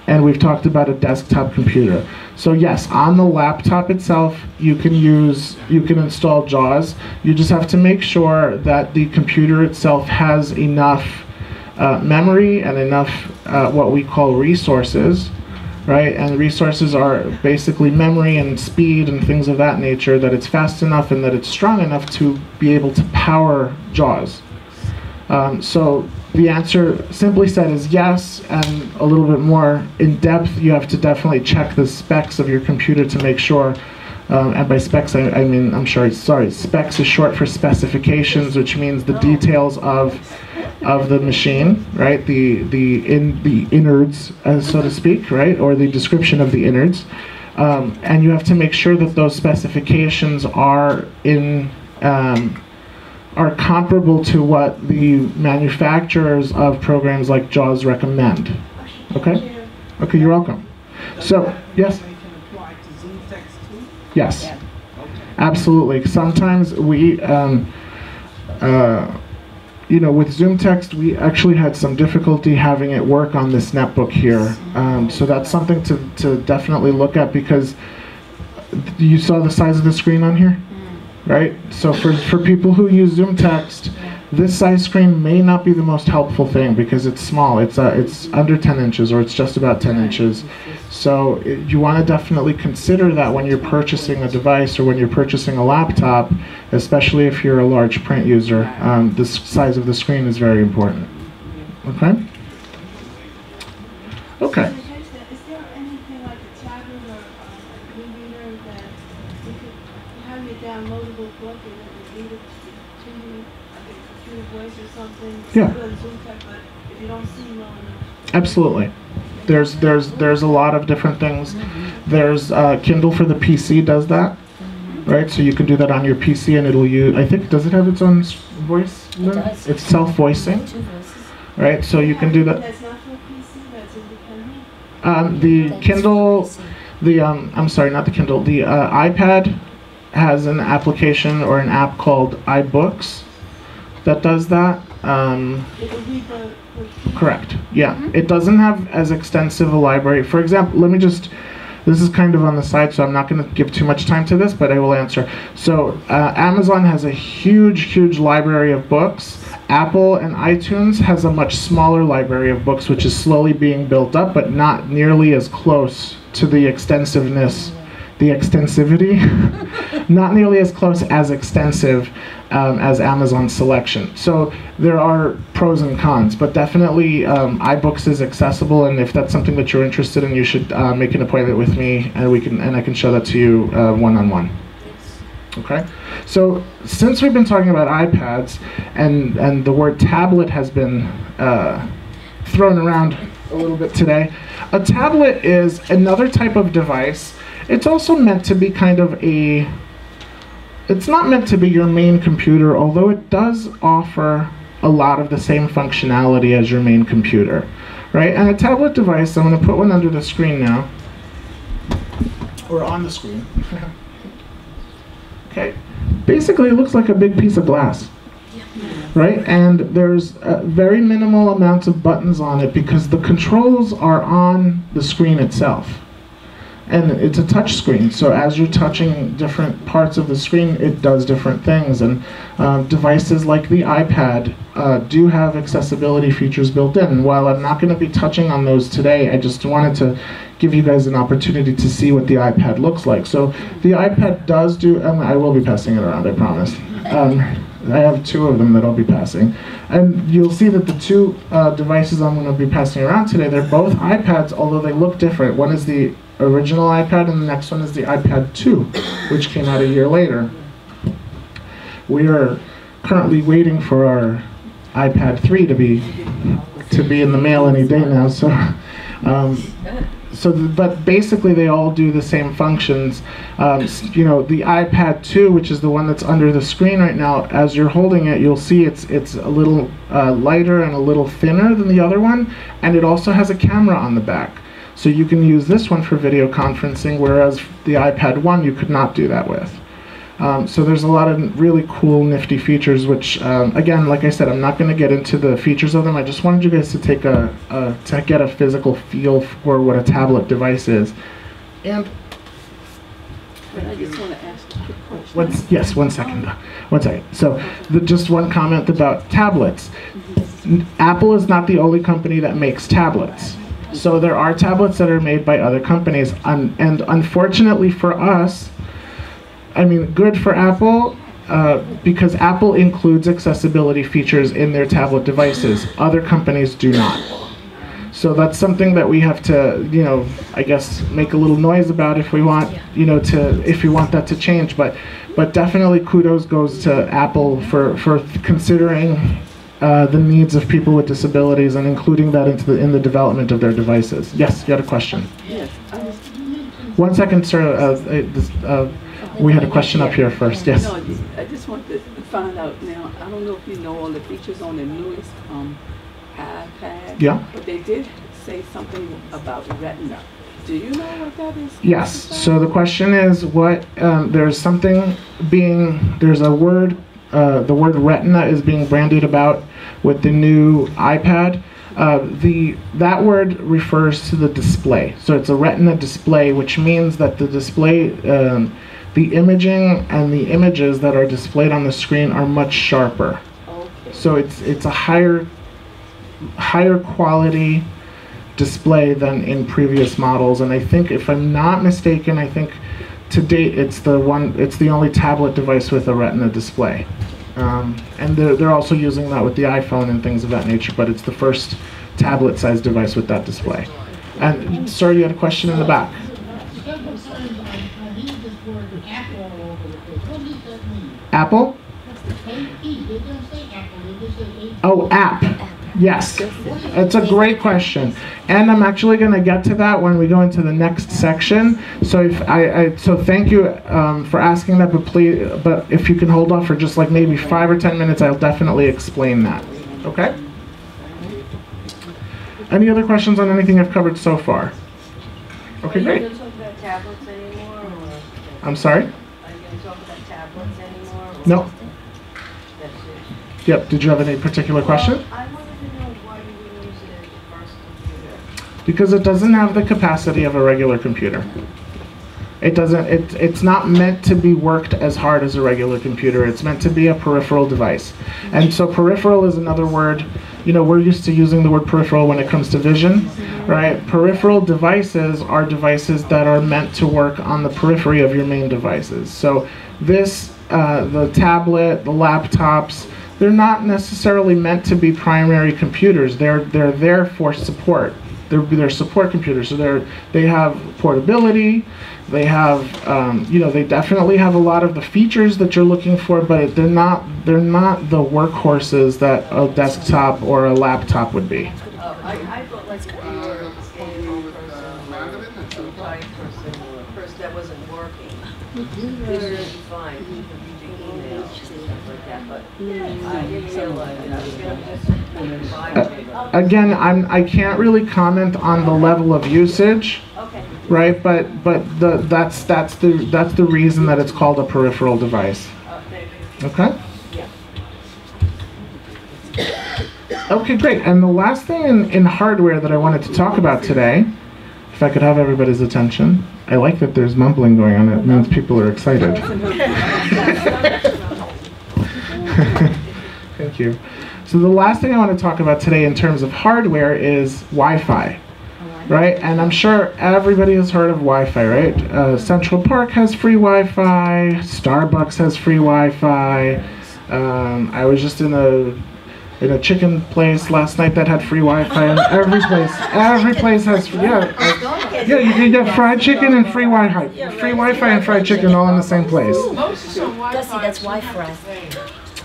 and we've talked about a desktop computer. So yes, on the laptop itself, you can install JAWS. You just have to make sure that the computer itself has enough memory and enough what we call resources, right? And resources are basically memory and speed and things of that nature, that it's fast enough and that it's strong enough to be able to power JAWS. So the answer, simply said, is yes, and a little bit more in depth, you have to definitely check the specs of your computer to make sure, and by specs I mean, specs is short for specifications, which means the details of the machine, right? The innards, so to speak, right? Or the description of the innards. And you have to make sure that those specifications are comparable to what the manufacturers of programs like JAWS recommend. Okay? Okay, you're welcome. So, yes? Yes. Absolutely. Sometimes we, with Zoom Text, we actually had some difficulty having it work on this netbook here. So that's something to definitely look at, because you saw the size of the screen on here, right? So for people who use Zoom Text, this size screen may not be the most helpful thing because it's small. It's under 10 inches, or it's just about 10 inches. So you want to definitely consider that when you're purchasing a device or when you're purchasing a laptop, especially if you're a large print user. The size of the screen is very important. Okay? Okay. Is there anything like a tablet or a e-reader that you could have a downloadable book and it would read it to you, like a computer voice or something? Yeah. Similar to Zoom Text, but if you don't see well enough. Absolutely. There's a lot of different things. There's Kindle for the PC does that, right? So you can do that on your PC, and it'll use, I think, does it have its own voice? It does. It's self-voicing, 2 voices. right? So you can do that. That's not for PC, that's independent? The Kindle, I'm sorry, not the Kindle, the iPad has an application or an app called iBooks that does that. It would read the Correct, yeah. It doesn't have as extensive a library. For example, this is kind of on the side, so I'm not going to give too much time to this, but I will answer. So Amazon has a huge library of books. Apple and iTunes has a much smaller library of books, which is slowly being built up, but not nearly as close to the extensiveness the extensivity. Not nearly as close as extensive as Amazon Selection. So there are pros and cons, but definitely iBooks is accessible, and if that's something that you're interested in, you should make an appointment with me, and I can show that to you one-on-one. Okay, so since we've been talking about iPads, and the word tablet has been thrown around a little bit today, a tablet is another type of device. It's also meant to be kind of it's not meant to be your main computer, although it does offer a lot of the same functionality as your main computer, right? And a tablet device, I'm going to put one under the screen now, or on the screen. Okay, basically it looks like a big piece of glass, right? And there's very minimal amounts of buttons on it because the controls are on the screen itself. And it's a touch screen, so as you're touching different parts of the screen, it does different things. And devices like the iPad do have accessibility features built in. While I'm not going to be touching on those today, I just wanted to give you guys an opportunity to see what the iPad looks like. So the iPad does do, I will be passing it around, I promise. I have two of them that I'll be passing. And you'll see that the two devices I'm going to be passing around today, they're both iPads, although they look different. One is the original iPad, and the next one is the iPad 2, which came out a year later. We are currently waiting for our iPad 3 to be in the mail any day now. But basically they all do the same functions. You know, the iPad 2, which is the one that's under the screen right now, as you're holding it, you'll see it's a little lighter and a little thinner than the other one, and it also has a camera on the back. So you can use this one for video conferencing, whereas the iPad 1 you could not do that with. So there's a lot of really cool, nifty features, which, again, like I said, I'm not going to get into the features of them. I just wanted you guys to take to get a physical feel for what a tablet device is. And I just want to ask a quick question. yes, one second. So just one comment about tablets. Apple is not the only company that makes tablets. So there are tablets that are made by other companies, and unfortunately for us, I mean, good for Apple, because Apple includes accessibility features in their tablet devices. Other companies do not. So that's something that we have to, you know, I guess make a little noise about if we want, you know, if we want that to change. But definitely kudos goes to Apple for considering the needs of people with disabilities and including that in the development of their devices. Yes, you had a question. Yes. 1 second, sir. We had a question up here first. Yes. No, I just want to find out now. I don't know if you know all the features on the newest iPad. Yeah. But they did say something about Retina. Do you know what that is? Yes. So the question is, what? There's a word. The word Retina is being bandied about with the new iPad. That word refers to the display. So it's a Retina display, which means that the display, the imaging and the images that are displayed on the screen are much sharper. Okay. So it's a higher quality display than in previous models. And I think, if I'm not mistaken, I think to date it's the only tablet device with a Retina display. And they're also using that with the iPhone and things of that nature, but it's the first tablet-sized device with that display. And sir, you had a question in the back. Apple? Oh, app. Yes, it's a great question, and I'm actually going to get to that when we go into the next section. So so thank you for asking that, but if you can hold off for just like maybe 5 or 10 minutes, I'll definitely explain that. Okay? Any other questions on anything I've covered so far? Okay, great. Are you going to talk about tablets anymore? Or? I'm sorry? Are you going to talk about tablets anymore? Or No. That's it. Yep. Did you have any particular question? I wanted to know why you wouldn't use it as your first computer. Because it doesn't have the capacity of a regular computer. It doesn't. It's not meant to be worked as hard as a regular computer. It's meant to be a peripheral device. And so peripheral is another word we're used to using the word peripheral when it comes to vision, right? Peripheral devices are devices that are meant to work on the periphery of your main devices. So this, the tablet, the laptops, they're not necessarily meant to be primary computers. They're there for support. They're support computers. So they have portability. They have, they definitely have a lot of the features that you're looking for, but they're not the workhorses that a desktop or a laptop would be. I thought like if you were a person that wasn't working, this would be fine. You could read your emails and stuff like that, but I didn't realize it. I was going to just again, I can't really comment on the level of usage. Okay. Right, but that's the reason that it's called a peripheral device. Okay. Yeah. Okay, great. And the last thing in hardware that I wanted to talk about today, if I could have everybody's attention. I like that there's mumbling going on. It means people are excited. Thank you. So the last thing I want to talk about today in terms of hardware is Wi-Fi. Right, and I'm sure everybody has heard of Wi-Fi, right? Central Park has free Wi-Fi. Starbucks has free Wi-Fi. I was just in a chicken place last night that had free Wi-Fi, and every place has free. Yeah, you can get fried chicken and free Wi-Fi, and fried chicken all in the same place. That's Wi-Fi.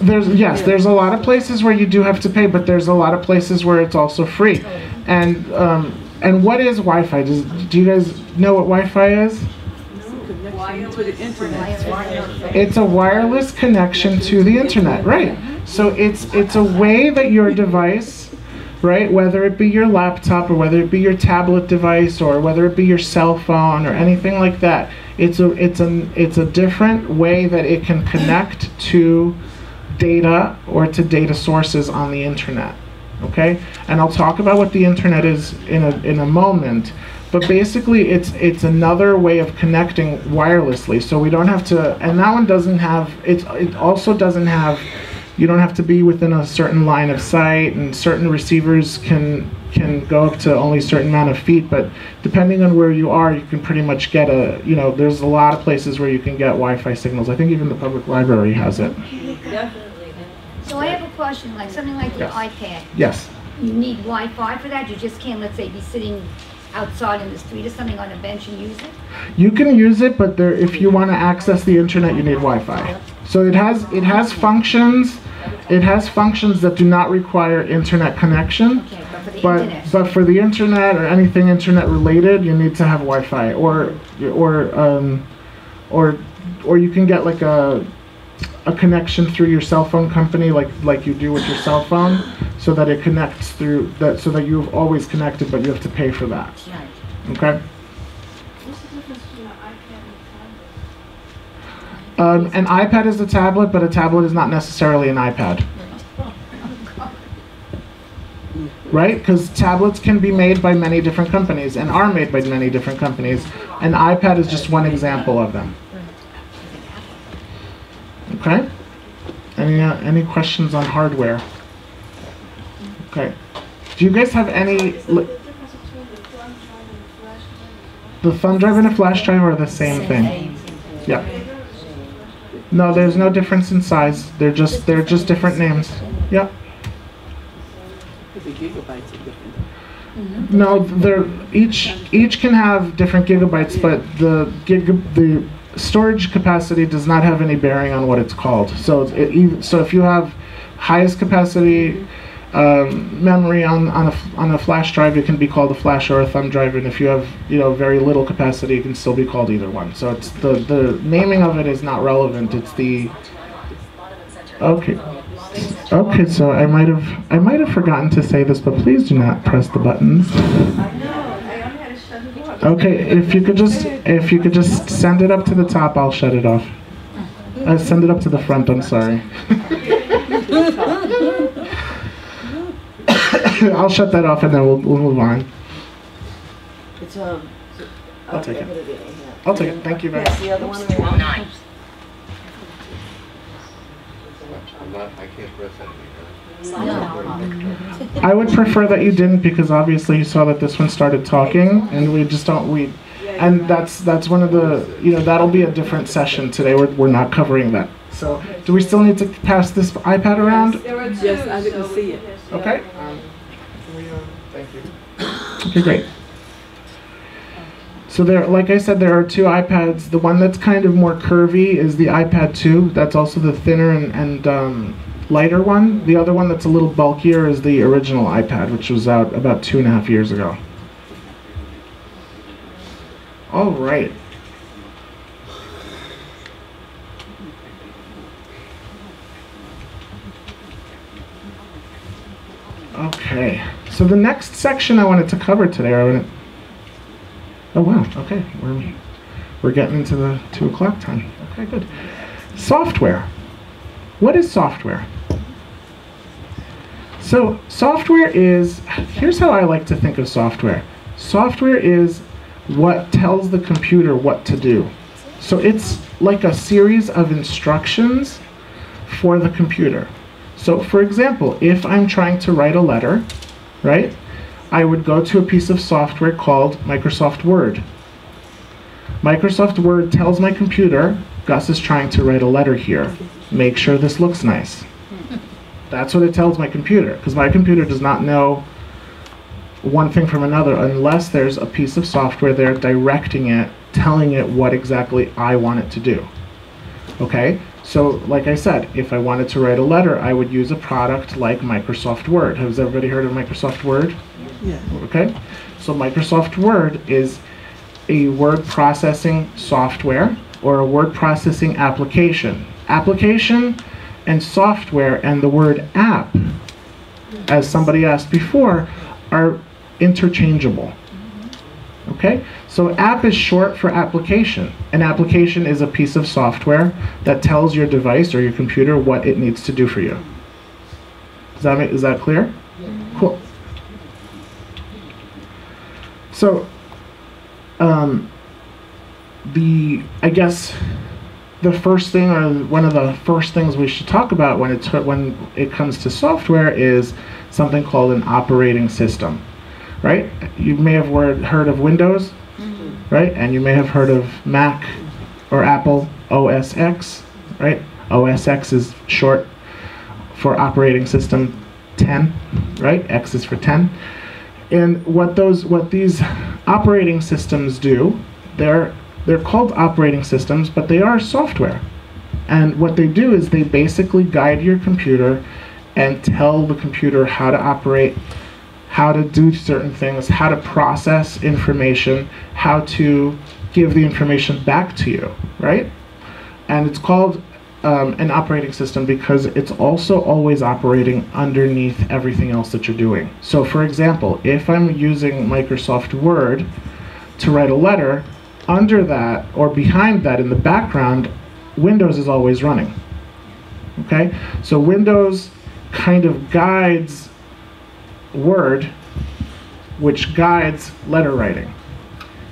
There's a lot of places where you do have to pay, but there's a lot of places where it's also free, And what is Wi-Fi? Do you guys know what Wi-Fi is? To the internet. It's a wireless connection to the internet, right? So it's a way that your device, right, whether it be your laptop or whether it be your tablet device or whether it be your cell phone or anything like that, it's a different way that it can connect to data or to data sources on the internet. Okay, and I'll talk about what the internet is in a moment, but basically it's another way of connecting wirelessly. So we don't have to, and that one doesn't have, it also doesn't have, you don't have to be within a certain line of sight, and certain receivers can go up to only a certain amount of feet, but depending on where you are, you can pretty much get there's a lot of places where you can get Wi-Fi signals. I think even the public library has it. Definitely. So I have a question, like something like the iPad. Yes. You need Wi-Fi for that? You just can't, let's say, be sitting outside in the street or something on a bench and use it? You can use it, but if you want to access the internet, you need Wi-Fi. So it has functions. It has functions that do not require internet connection. Okay, But for the internet or anything internet related, you need to have Wi-Fi, or you can get like a connection through your cell phone company, like you do with your cell phone, so that it connects through that, so that you've always connected, but you have to pay for that. Okay. What's the difference between an iPad and a tablet? An iPad is a tablet, but a tablet is not necessarily an iPad. Right? Because tablets can be made by many different companies and are made by many different companies. An iPad is just one example of them. Okay? Any questions on hardware? Okay. Do you guys have any... The thumb drive and a flash drive are the same thing. Yeah. No, there's no difference in size. They're just different names. Yep. The gigabytes are different. No, they're each can have different gigabytes, but the storage capacity does not have any bearing on what it's called. So so if you have highest capacity memory on a flash drive, it can be called a flash or a thumb drive, and if you have very little capacity, it can still be called either one. So it's the naming of it is not relevant. It's the okay. So I might have forgotten to say this, but please do not press the buttons. Okay, if you could just send it up to the top, I'll shut it off. Send it up to the front. I'm sorry. I'll shut that off and then we'll move on. It's I'll take it. I'll take it. Thank you very Yes, much. the other one. I can't press anything. I would prefer that you didn't, because obviously you saw that this one started talking, and we just don't, and that's one of the, that'll be a different session today. We're not covering that. So, do we still need to pass this iPad around? Yes, I didn't see it. Okay. Thank you. Okay, great. So there, like I said, there are two iPads. The one that's kind of more curvy is the iPad 2. That's also the thinner and lighter one. The other one that's a little bulkier is the original iPad, which was out about 2.5 years ago. All right. Okay. So the next section I wanted to cover today, oh wow, okay, we're getting into the 2 o'clock time. Okay, good. Software. What is software? So software is, here's how I like to think of software. Software is what tells the computer what to do. So it's like a series of instructions for the computer. So for example, if I'm trying to write a letter, right, I would go to a piece of software called Microsoft Word. Microsoft Word tells my computer, Gus is trying to write a letter here. Make sure this looks nice. That's what it tells my computer, because my computer does not know one thing from another unless there's a piece of software there directing it, telling it what exactly I want it to do. Okay? So, like I said, if I wanted to write a letter, I would use a product like Microsoft Word. Has everybody heard of Microsoft Word? Yeah. Okay? So Microsoft Word is a word processing software or a word processing application. Application and software and the word app, as somebody asked before, are interchangeable. Okay? So app is short for application. An application is a piece of software that tells your device or your computer what it needs to do for you. Is that clear? Cool. So, I guess the first thing, or one of the first things we should talk about when it comes to software is something called an operating system, right? You may have heard of Windows, right? And you may have heard of Mac or Apple OS X, right? OS X is short for operating system 10, right? X is for 10. And what these operating systems do, they're called operating systems, but they are software. And what they do is they basically guide your computer and tell the computer how to operate, how to do certain things, how to process information, how to give the information back to you, right? And it's called an operating system because it's also always operating underneath everything else that you're doing. So for example, if I'm using Microsoft Word to write a letter, under that or behind that in the background, Windows is always running. Okay? So Windows kind of guides Word, which guides letter writing.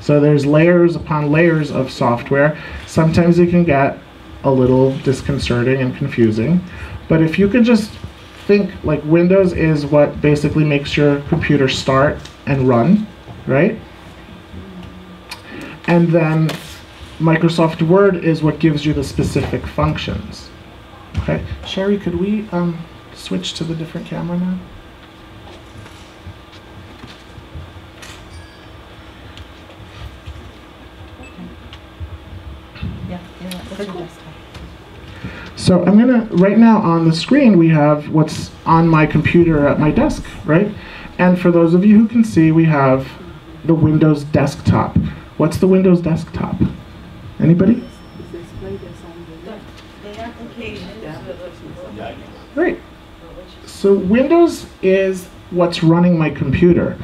So there's layers upon layers of software. Sometimes it can get a little disconcerting and confusing, but if you could just think like Windows is what basically makes your computer start and run, right? And then Microsoft Word is what gives you the specific functions. Okay, Sherry, could we switch to the different camera now? So I'm gonna, right now on the screen we have what's on my computer at my desk, right? And for those of you who can see, we have the Windows desktop. What's the Windows desktop? Anybody? The application. Great. So Windows is what's running my computer.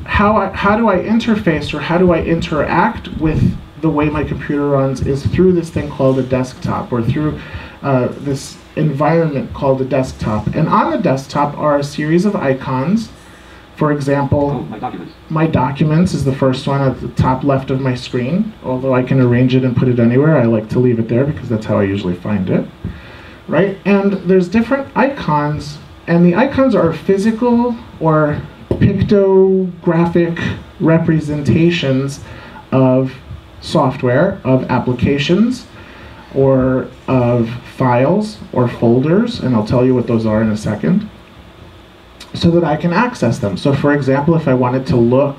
How do I interface or how do I interact with the way my computer runs is through this thing called a desktop, or through this environment called a desktop. And on the desktop are a series of icons. For example, my documents is the first one at the top left of my screen. Although I can arrange it and put it anywhere, I like to leave it there because that's how I usually find it. right? And there's different icons, and the icons are physical or pictographic representations of software, of applications, or of files or folders, and I'll tell you what those are in a second, so that I can access them. So for example, if I wanted to look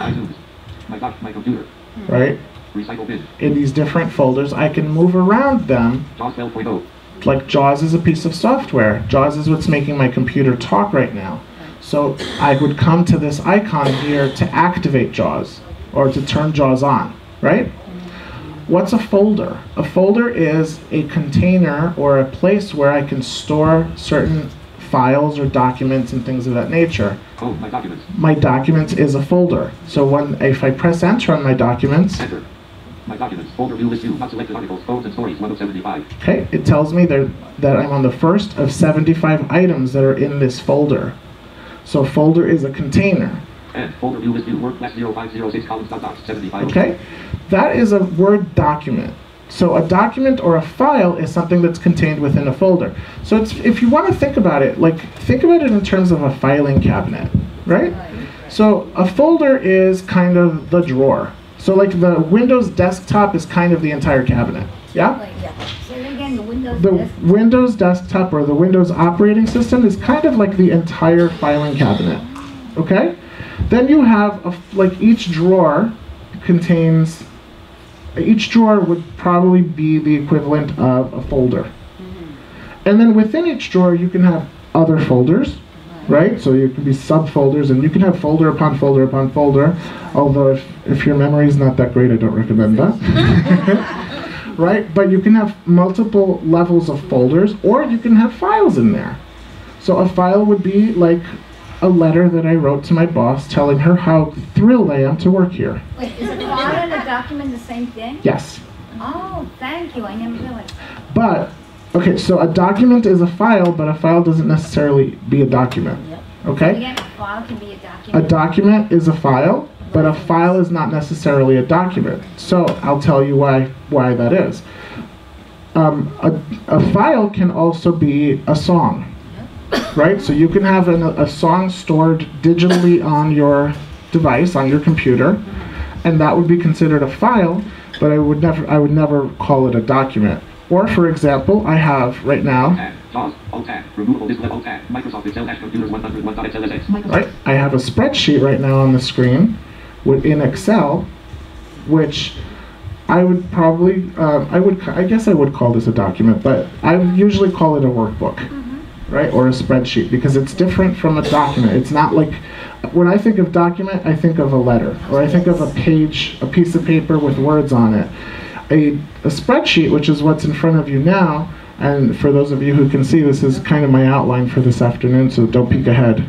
my computer. Right, in these different folders, I can move around them. Like JAWS is a piece of software. JAWS is what's making my computer talk right now. So I would come to this icon here to activate JAWS, or to turn JAWS on, right? What's a folder? A folder is a container or a place where I can store certain files or documents and things of that nature. Oh, my documents. My documents is a folder. So if I press enter on my documents, enter. My documents, folder view list view, not selected articles, phones and stories, 1 of 75. Okay, it tells me that I'm on the first of 75 items that are in this folder. So folder is a container. And folder view list view, word / 0506 columns docs, 75. Okay, that is a Word document. So a document or a file is something that's contained within a folder. So if you want to think about it, think about it in terms of a filing cabinet, right? So a folder is kind of the drawer. So like the Windows desktop is kind of the entire cabinet, yeah? So again, the Windows desktop. Windows desktop or the Windows operating system is kind of like the entire filing cabinet, okay? Then you have, each drawer contains, each drawer would probably be the equivalent of a folder. And then within each drawer you can have other folders, right? So you can be subfolders, and you can have folder upon folder upon folder, although if your memory is not that great, I don't recommend that. Right? But you can have multiple levels of folders, or you can have files in there. So a file would be like a letter that I wrote to my boss telling her how thrilled I am to work here. Wait, is a file and a document the same thing? Yes. Oh, thank you. I never realized. But, okay, so a document is a file, but a file doesn't necessarily be a document. Yep. Okay? Again, a file can be a document. A document is a file, but a file is not necessarily a document. So I'll tell you why that is. A file can also be a song. Right? So you can have a song stored digitally on your device, on your computer, and that would be considered a file, but I would never call it a document. Or for example, I have right now, right? I have a spreadsheet right now on the screen in Excel, which I would probably, I guess I would call this a document, but I usually call it a workbook. Right, or a spreadsheet, because it's different from a document. It's not like, when I think of document, I think of a letter, or I think of a piece of paper with words on it. A spreadsheet, which is what's in front of you now, and for those of you who can see, this is kind of my outline for this afternoon, so don't peek ahead.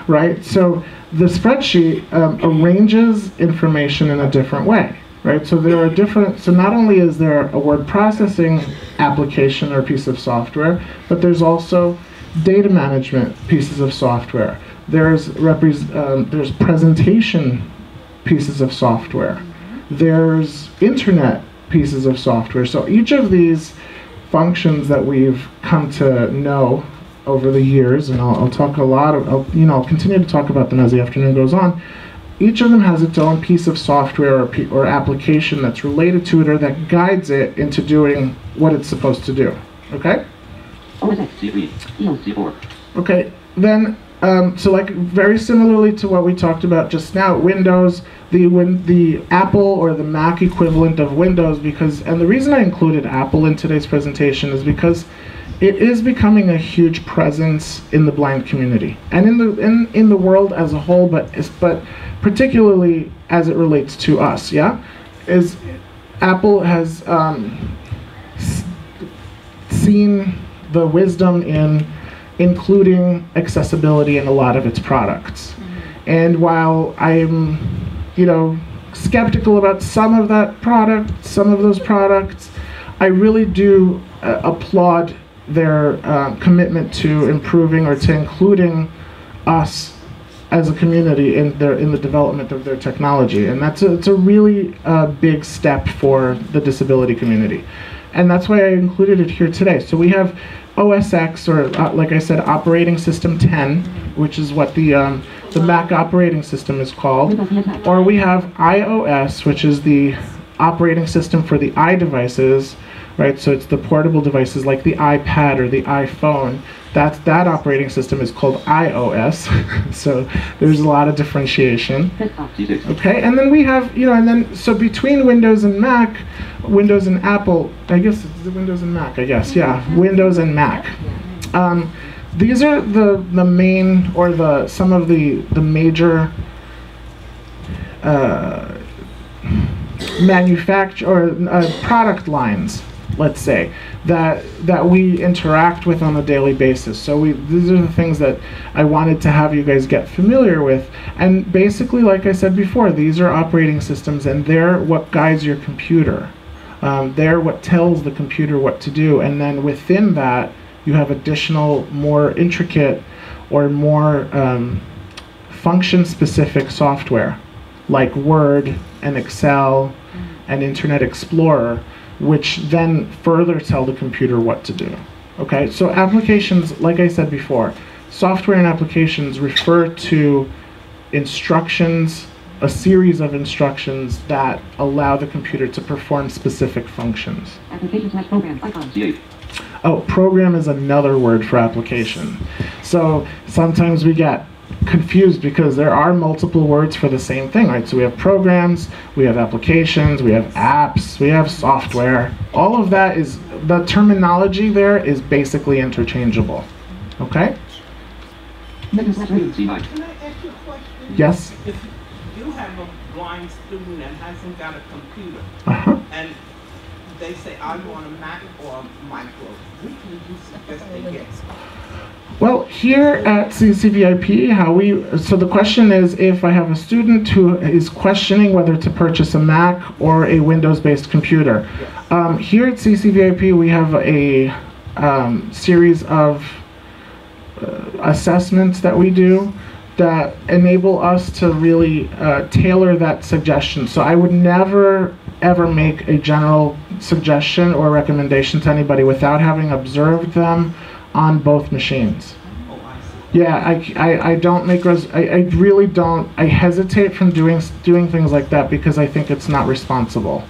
Right, so the spreadsheet arranges information in a different way. Right, so there are different, so not only is there a word processing application or piece of software, but there's also data management pieces of software. There's presentation pieces of software. There's internet pieces of software. So each of these functions that we've come to know over the years, and I'll talk a lot of, I'll continue to talk about them as the afternoon goes on. Each of them has its own piece of software or application that's related to it, or that guides it into doing what it's supposed to do. Okay? Okay, then, so like very similarly to what we talked about just now, Windows, the Apple or the Mac equivalent of Windows, and the reason I included Apple in today's presentation is because it is becoming a huge presence in the blind community and in the world as a whole, but particularly as it relates to us. Yeah, Apple has seen the wisdom in including accessibility in a lot of its products. And while I'm, skeptical about some of those products, I really do applaud their commitment to improving or to including us as a community in the development of their technology, and it's a really big step for the disability community. and that's why I included it here today. So we have OS X, or like I said, Operating System 10, which is what the Mac operating system is called. Or we have iOS, which is the operating system for the iDevices, right? So it's the portable devices like the iPad or the iPhone. That operating system is called iOS. So there's a lot of differentiation. Okay, and then we have, and then, so between Windows and Mac, Windows and Apple, I guess it's Windows and Mac, yeah, Windows and Mac. These are the main, or some of the major product lines, let's say, that we interact with on a daily basis. So these are the things that I wanted to have you guys get familiar with. And basically, like I said before, these are operating systems, and they're what guides your computer. They're what tells the computer what to do. And then within that, you have additional, more intricate or more function-specific software, like Word and Excel and Internet Explorer, which then further tell the computer what to do. Okay, so applications, like I said before, software and applications refer to instructions, a series of instructions that allow the computer to perform specific functions. Application/program icon. Oh, program is another word for application. So sometimes we get confused because there are multiple words for the same thing, right? So we have programs, we have applications, we have apps, we have software. All of that is, the terminology there is basically interchangeable. Okay? Can I ask you a question? Yes? If you have a blind student that hasn't got a computer, and they say, I want a Mac or a micro, which would you suggest they get? Well, here at CCVIP, so the question is, if I have a student who is questioning whether to purchase a Mac or a Windows-based computer. Here at CCVIP, we have a series of assessments that we do that enable us to really tailor that suggestion. So I would never, ever make a general suggestion or recommendation to anybody without having observed them on both machines. Yeah, I don't make I really don't. I hesitate from doing things like that because I think it's not responsible.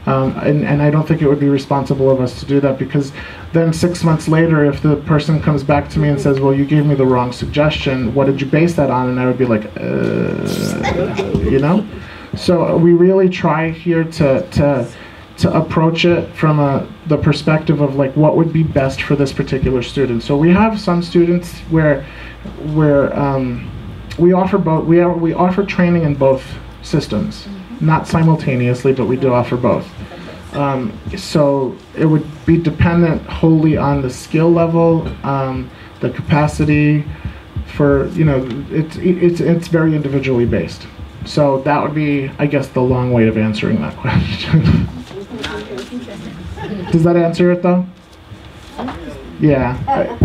And I don't think it would be responsible of us to do that, because then 6 months later, if the person comes back to me and says, well, you gave me the wrong suggestion, what did you base that on? And I would be like, So we really try here to approach it from the perspective of like what would be best for this particular student. So we have some students where we offer both. We offer training in both systems, not simultaneously, but we do offer both. So it would be dependent wholly on the skill level, the capacity for, it's very individually based. So that would be, I guess, the long way of answering that question. Does that answer it though? Yeah.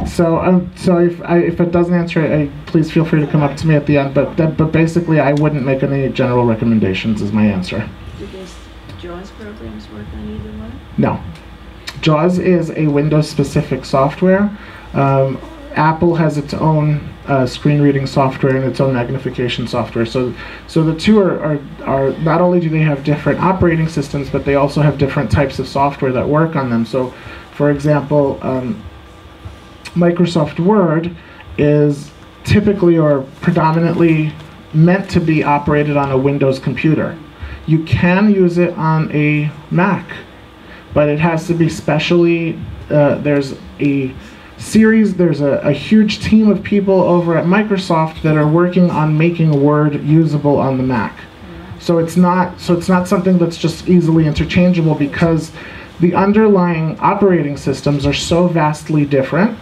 So if it doesn't answer it, please feel free to come up to me at the end. But basically, I wouldn't make any general recommendations. Is my answer. Do those JAWS programs work on either one? No. JAWS is a Windows-specific software. Apple has its own screen reading software and its own magnification software. So the two are not only do they have different operating systems, but they also have different types of software that work on them. So, for example, Microsoft Word is typically or predominantly meant to be operated on a Windows computer. You can use it on a Mac, but it has to be specially, there's a huge team of people over at Microsoft that are working on making Word usable on the Mac. So it's not something that's just easily interchangeable, because the underlying operating systems are so vastly different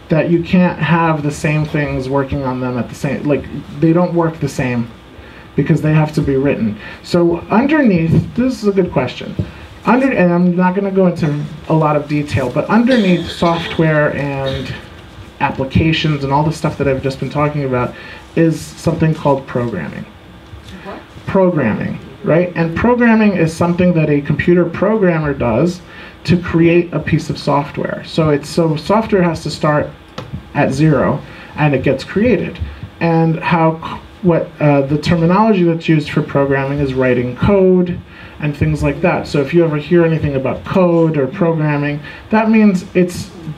that you can't have the same things working on them at the same, like they don't work the same because they have to be written. So underneath, this is a good question. And I'm not going to go into a lot of detail, but underneath software and applications and all the stuff that I've just been talking about is something called programming. What? Programming. right? And programming is something that a computer programmer does to create a piece of software. So software has to start at 0 and it gets created. And the terminology that's used for programming is writing code and things like that. So if you ever hear anything about code or programming, that means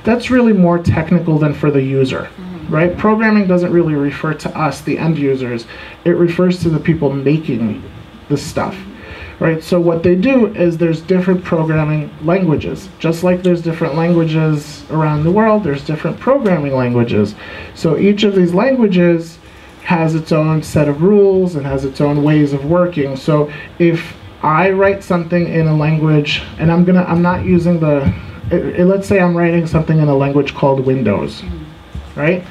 that's really more technical than for the user, right? Programming doesn't really refer to us, the end users. It refers to the people making the stuff, right? So what they do is there's different programming languages. Just like there's different languages around the world, there's different programming languages. So each of these languages has its own set of rules and has its own ways of working. So if I write something in a language, and I'm not using let's say I'm writing something in a language called Windows, right?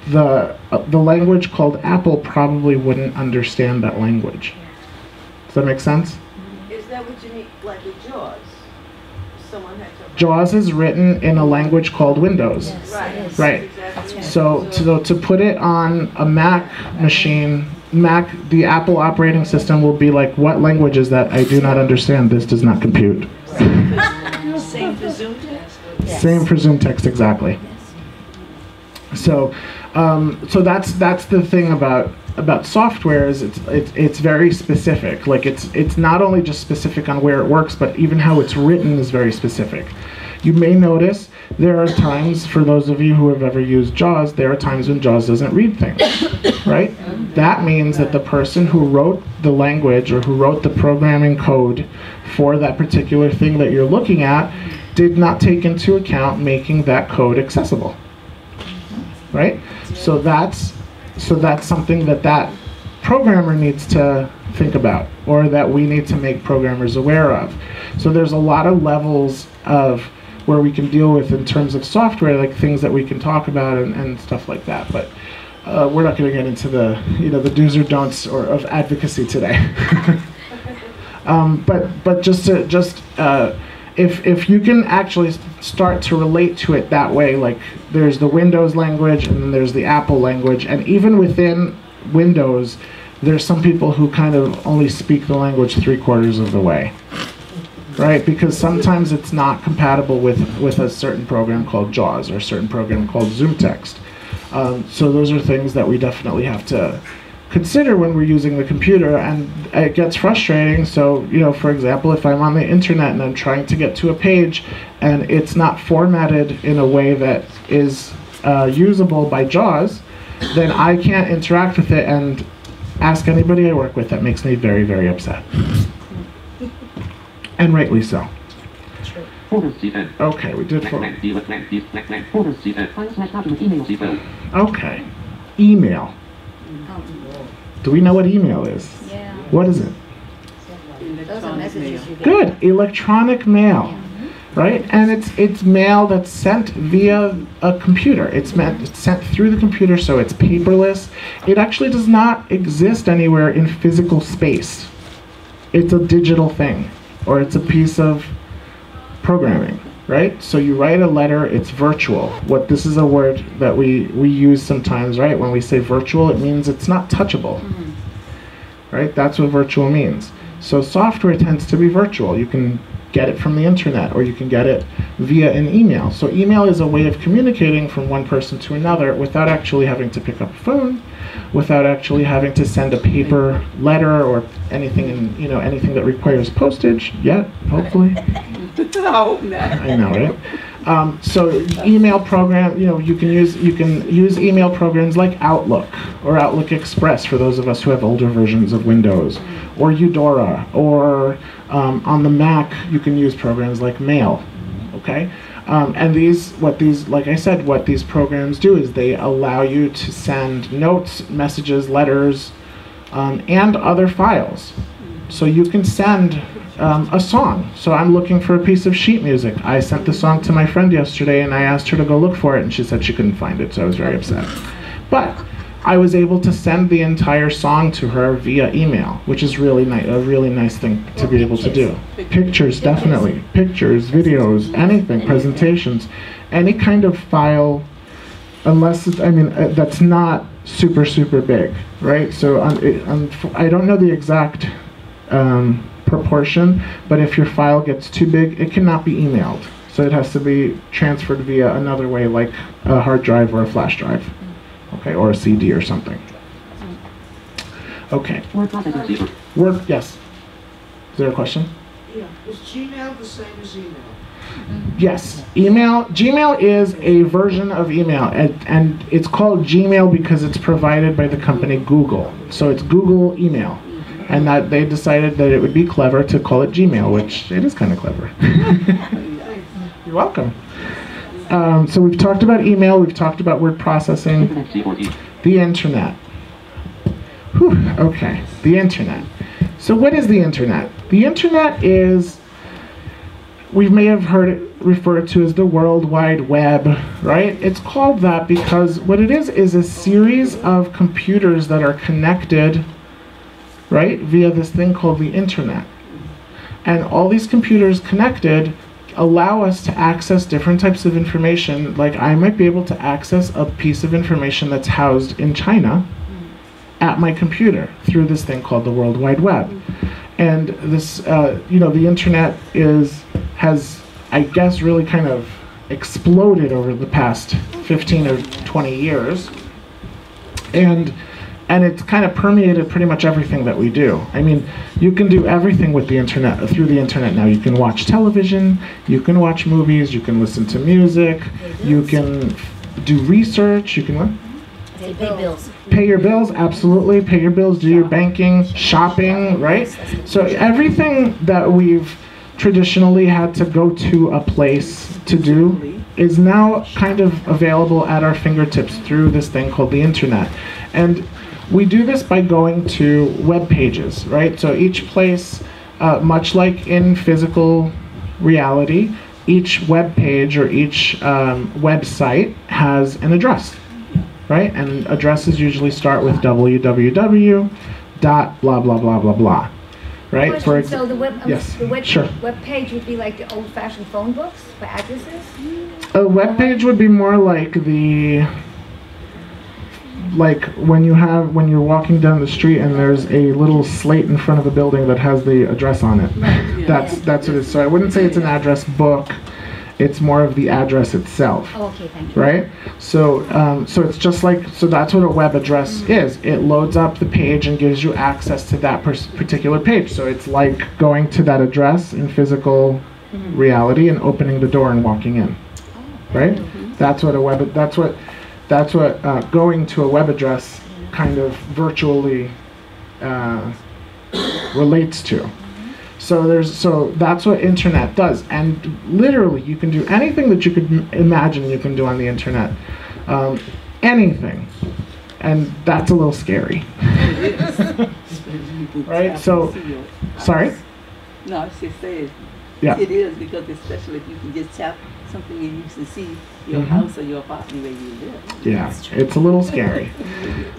The language called Apple probably wouldn't understand that language. Does that make sense? Is that what you mean, like with JAWS? Someone had to... JAWS is written in a language called Windows. Yes. Right. Right. Exactly. So to put it on a Mac machine, the Apple operating system will be like, what language is that? I do not understand. This does not compute. Same for Zoom text? Same for Zoom text, exactly. So that's the thing about software is it's very specific. Like it's not only just specific on where it works, but even how it's written is very specific. You may notice there are times, for those of you who have ever used JAWS, there are times when JAWS doesn't read things, right? That means that the person who wrote the language or who wrote the programming code for that particular thing that you're looking at did not take into account making that code accessible, right? So that's something that programmer needs to think about, or that we need to make programmers aware of. So there's a lot of levels of where we can deal with in terms of software, like things that we can talk about and stuff like that. But we're not going to get into the do's or don'ts of advocacy today. But if you can actually start to relate to it that way, like there's the Windows language and then there's the Apple language, and even within Windows, there's some people who kind of only speak the language 3/4 of the way. Right, because sometimes it's not compatible with a certain program called JAWS or a certain program called Zoom text. So those are things that we definitely have to consider when we're using the computer, and it gets frustrating. So, for example, if I'm on the internet and I'm trying to get to a page and it's not formatted in a way that is usable by JAWS, then I can't interact with it and ask anybody I work with. That makes me very, very upset. And rightly so. Okay, we did Okay. Email. Do we know what email is? Yeah. What is it? Those are messages you get. Good. Electronic mail. Right? And it's mail that's sent via a computer. It's sent through the computer, so it's paperless. It actually does not exist anywhere in physical space. It's a digital thing, or it's a piece of programming, right? So you write a letter, it's virtual. This is a word that we use sometimes, right? When we say virtual, it means it's not touchable, right? That's what virtual means. So software tends to be virtual. You can get it from the internet, or you can get it via an email. So email is a way of communicating from one person to another without actually having to pick up a phone, without actually having to send a paper letter or anything anything that requires postage yet, hopefully. I know, right? So email program, you can use email programs like Outlook or Outlook Express for those of us who have older versions of Windows, or Eudora, or on the Mac you can use programs like Mail. Okay, and what these programs do is they allow you to send notes, messages, letters, and other files. So you can send a song. So I'm looking for a piece of sheet music. I sent the song to my friend yesterday and I asked her to go look for it, and she said she couldn't find it, so I was very upset. But I was able to send the entire song to her via email, which is really nice, a really nice thing to be able to do. Pictures, definitely. Pictures, videos, anything, presentations, any kind of file, unless that's not super, super big, right? So I don't know the exact proportion, but if your file gets too big, it cannot be emailed. So it has to be transferred via another way, like a hard drive or a flash drive, okay, or a CD or something. Okay. Word, yes. Is there a question? Yeah. Is Gmail the same as email? Yes, Gmail is a version of email, and it's called Gmail because it's provided by the company Google. So it's Google email, and that they decided that it would be clever to call it Gmail, which it is kind of clever. You're welcome. So we've talked about email, we've talked about word processing, the internet. Whew, okay, the internet. So what is the internet? The internet is, we may have heard it referred to as the World Wide Web, right? It's called that because what it is a series of computers that are connected, right, via this thing called the internet. And all these computers connected allow us to access different types of information. Like I might be able to access a piece of information that's housed in China at my computer through this thing called the World Wide Web. And this, you know, the internet has, I guess, really kind of exploded over the past 15 or 20 years. And it's kind of permeated pretty much everything that we do. I mean, you can do everything with the internet, through the internet now. You can watch television, you can watch movies, you can listen to music, you can do research, you can what? Pay bills. Pay your bills, absolutely. Pay your bills, do your banking, shopping, right? So everything that we've traditionally had to go to a place to do is now kind of available at our fingertips through this thing called the internet. And we do this by going to web pages, right? So each place, much like in physical reality, each web page or each website has an address, right? And addresses usually start with www dot blah blah blah blah blah, right? So the web, yes, the web, sure. web page would be like the old-fashioned phone books for addresses? A web page would be more like when you're walking down the street and there's a little slate in front of a building that has the address on it. Right. That's what it is. So I wouldn't say it's an address book. It's more of the address itself. Oh, okay, thank you. Right? So so it's just like, so that's what a web address is. It loads up the page and gives you access to that particular page. So it's like going to that address in physical reality and opening the door and walking in. Right? That's what a web, that's what going to a web address kind of virtually relates to. So that's what internet does, and literally you can do anything that you could imagine you can do on the internet, anything, and that's a little scary. Right? So, sorry? No, I should say yeah. It is, because especially if you can just tap something and you can see your house or your apartment where you live. Yeah, it's a little scary.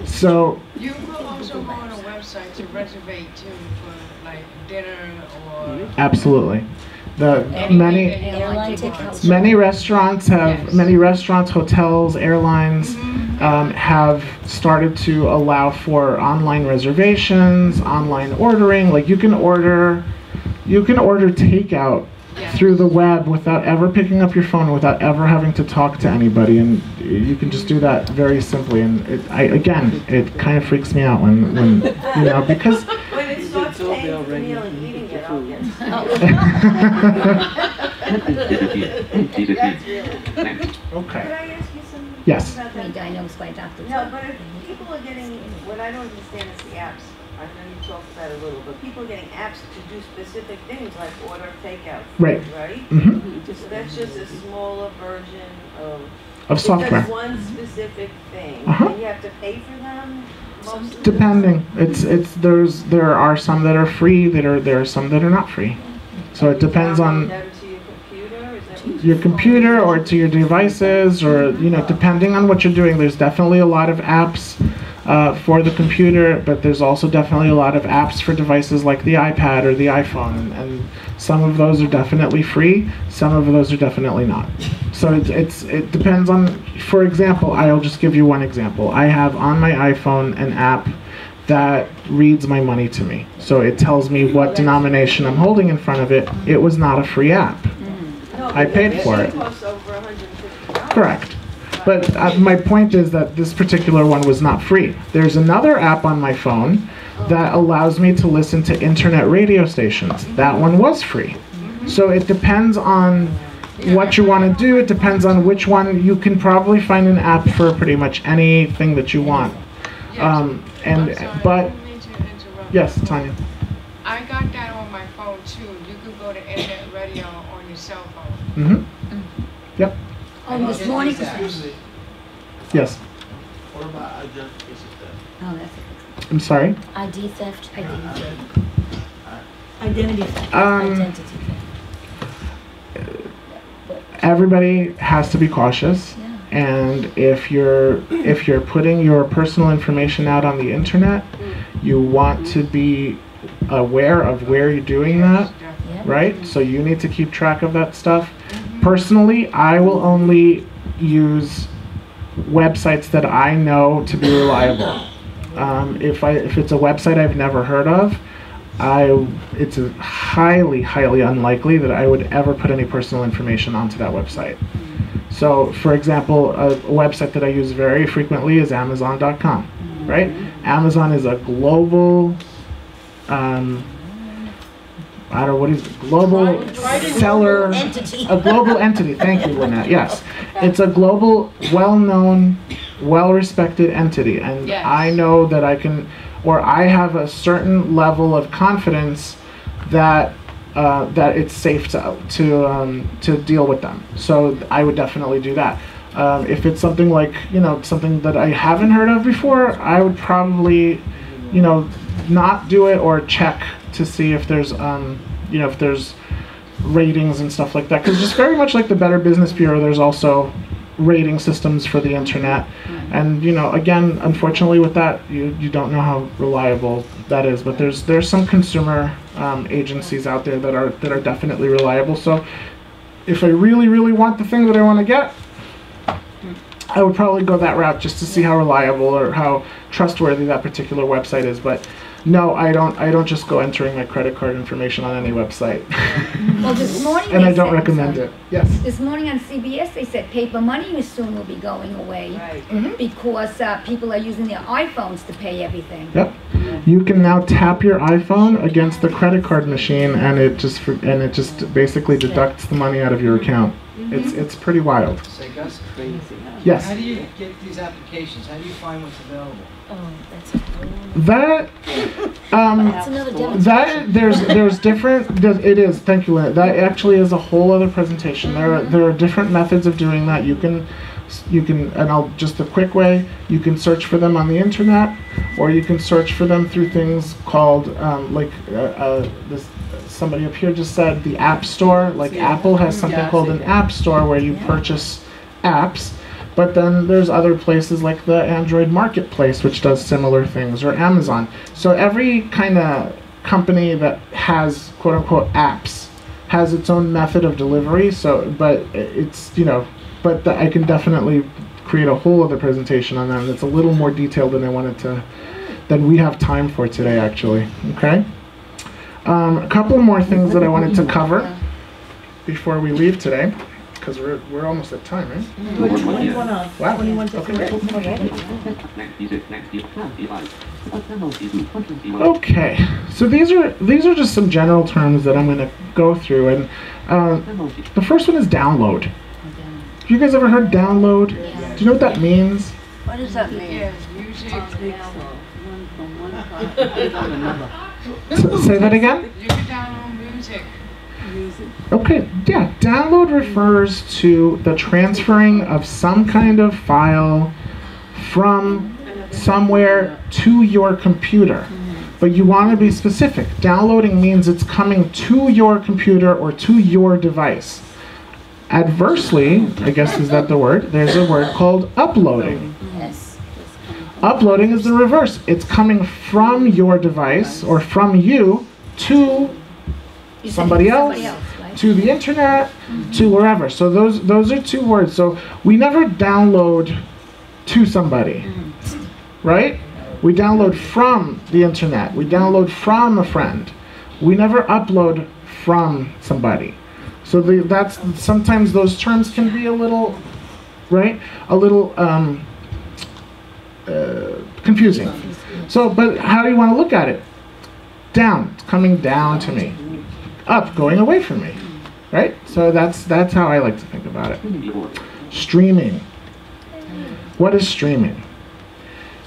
So you will also go on a website to reservate too for like dinner or absolutely. Many restaurants have hotels, airlines have started to allow for online reservations, online ordering. Like you can order takeout through the web without ever picking up your phone, without ever having to talk to anybody, and you can just do that very simply. And it kind of freaks me out when you know, because when it starts paying for the meal and eating it, I'll get okay. Could I ask you something? Yes. About that? Diagnosed by doctors. No, but if people are getting, what I don't understand is the apps. I know you talked about it a little, but people are getting apps to do specific things like order takeout. Right. Right? Mm-hmm. So that's just a smaller version of software. That's one specific thing. And you have to pay for them? Depending. There are some that are free, there are some that are not free. So it depends on your computer or to your devices, or you know, depending on what you're doing. There's definitely a lot of apps for the computer, but there's also definitely a lot of apps for devices like the iPad or the iPhone, and some of those are definitely free, some of those are definitely not. So it depends on, for example, I'll just give you one example. I have on my iPhone an app that reads my money to me. So it tells me what denomination I'm holding in front of it. It was not a free app. I paid for it. Correct. But my point is that this particular one was not free. There's another app on my phone that allows me to listen to internet radio stations. That one was free. So it depends on what you want to do. It depends on which one. You can probably find an app for pretty much anything that you want. But yes, Tanya. I got that on my phone too. You could go to internet radio on your cell phone. Mm-hmm. Yep. This morning. Yes. What about identification theft? Oh, that's I'm sorry? ID theft. Identity theft. Identity theft. Everybody has to be cautious. And if you're putting your personal information out on the internet, you want to be aware of where you're doing that, right? So you need to keep track of that stuff. Personally, I will only use websites that I know to be reliable. If it's a website I've never heard of, it's highly unlikely that I would ever put any personal information onto that website. So, for example, a website that I use very frequently is Amazon.com, right? Amazon is a global, global seller, a global entity. Thank you, Lynette. Yes, it's a global, well-known, well-respected entity, and I know that I can, or I have a certain level of confidence that that it's safe to deal with them. So I would definitely do that. If it's something like, something that I haven't heard of before, I would probably, not do it or check to see if there's, if there's ratings and stuff like that. Because just very much like the Better Business Bureau, there's also rating systems for the internet. And, again, unfortunately with that, you don't know how reliable that is. But there's some consumer agencies out there that are definitely reliable. So if I really want the thing that I want to get, I would probably go that route just to see how reliable or how trustworthy that particular website is. But no, I don't just go entering my credit card information on any website. Well, this morning and I don't recommend it. Yes. This morning on CBS they said paper money soon will be going away because people are using their iPhones to pay everything. Yep. You can now tap your iPhone against the credit card machine, and it just basically deducts the money out of your account. It's pretty wild. Say, Gus? Yes. How do you get these applications? How do you find what's available? Oh, that's there's different. It is. Thank you, Lynette. That actually is a whole other presentation. There are different methods of doing that. You can, and I'll just a quick way. You can search for them on the internet, or you can search for them through things called this. Somebody up here just said the App Store. Like Apple has something called an App Store where you purchase apps. But then there's other places like the Android Marketplace, which does similar things, or Amazon. So every kind of company that has quote-unquote apps has its own method of delivery. So, but it's, I can definitely create a whole other presentation on that. And it's a little more detailed than we have time for today, actually. Okay. A couple more things that I wanted to cover before we leave today. Because we're almost at time, right? We're 21 off. Wow. 21 to Okay. 3. Okay, so these are just some general terms that I'm going to go through, and the first one is download. Have you guys ever heard download? Do you know what that means? What does that mean? Yes, music. Say that again? You can download music. Okay, yeah, download refers to the transferring of some kind of file from somewhere to your computer. But you want to be specific. Downloading means it's coming to your computer or to your device. Adversely, I guess is that the word, there's a word called uploading. Yes. Uploading is the reverse. It's coming from your device or from you to somebody else, to the internet, to wherever. So those are two words. So we never download to somebody, right? We download from the internet. We download from a friend. We never upload from somebody. So that's sometimes those terms can be a little, right? A little confusing. So, but how do you want to look at it? Down, it's coming down to me. Up, going away from me, right? So that's how I like to think about it. Streaming. What is streaming?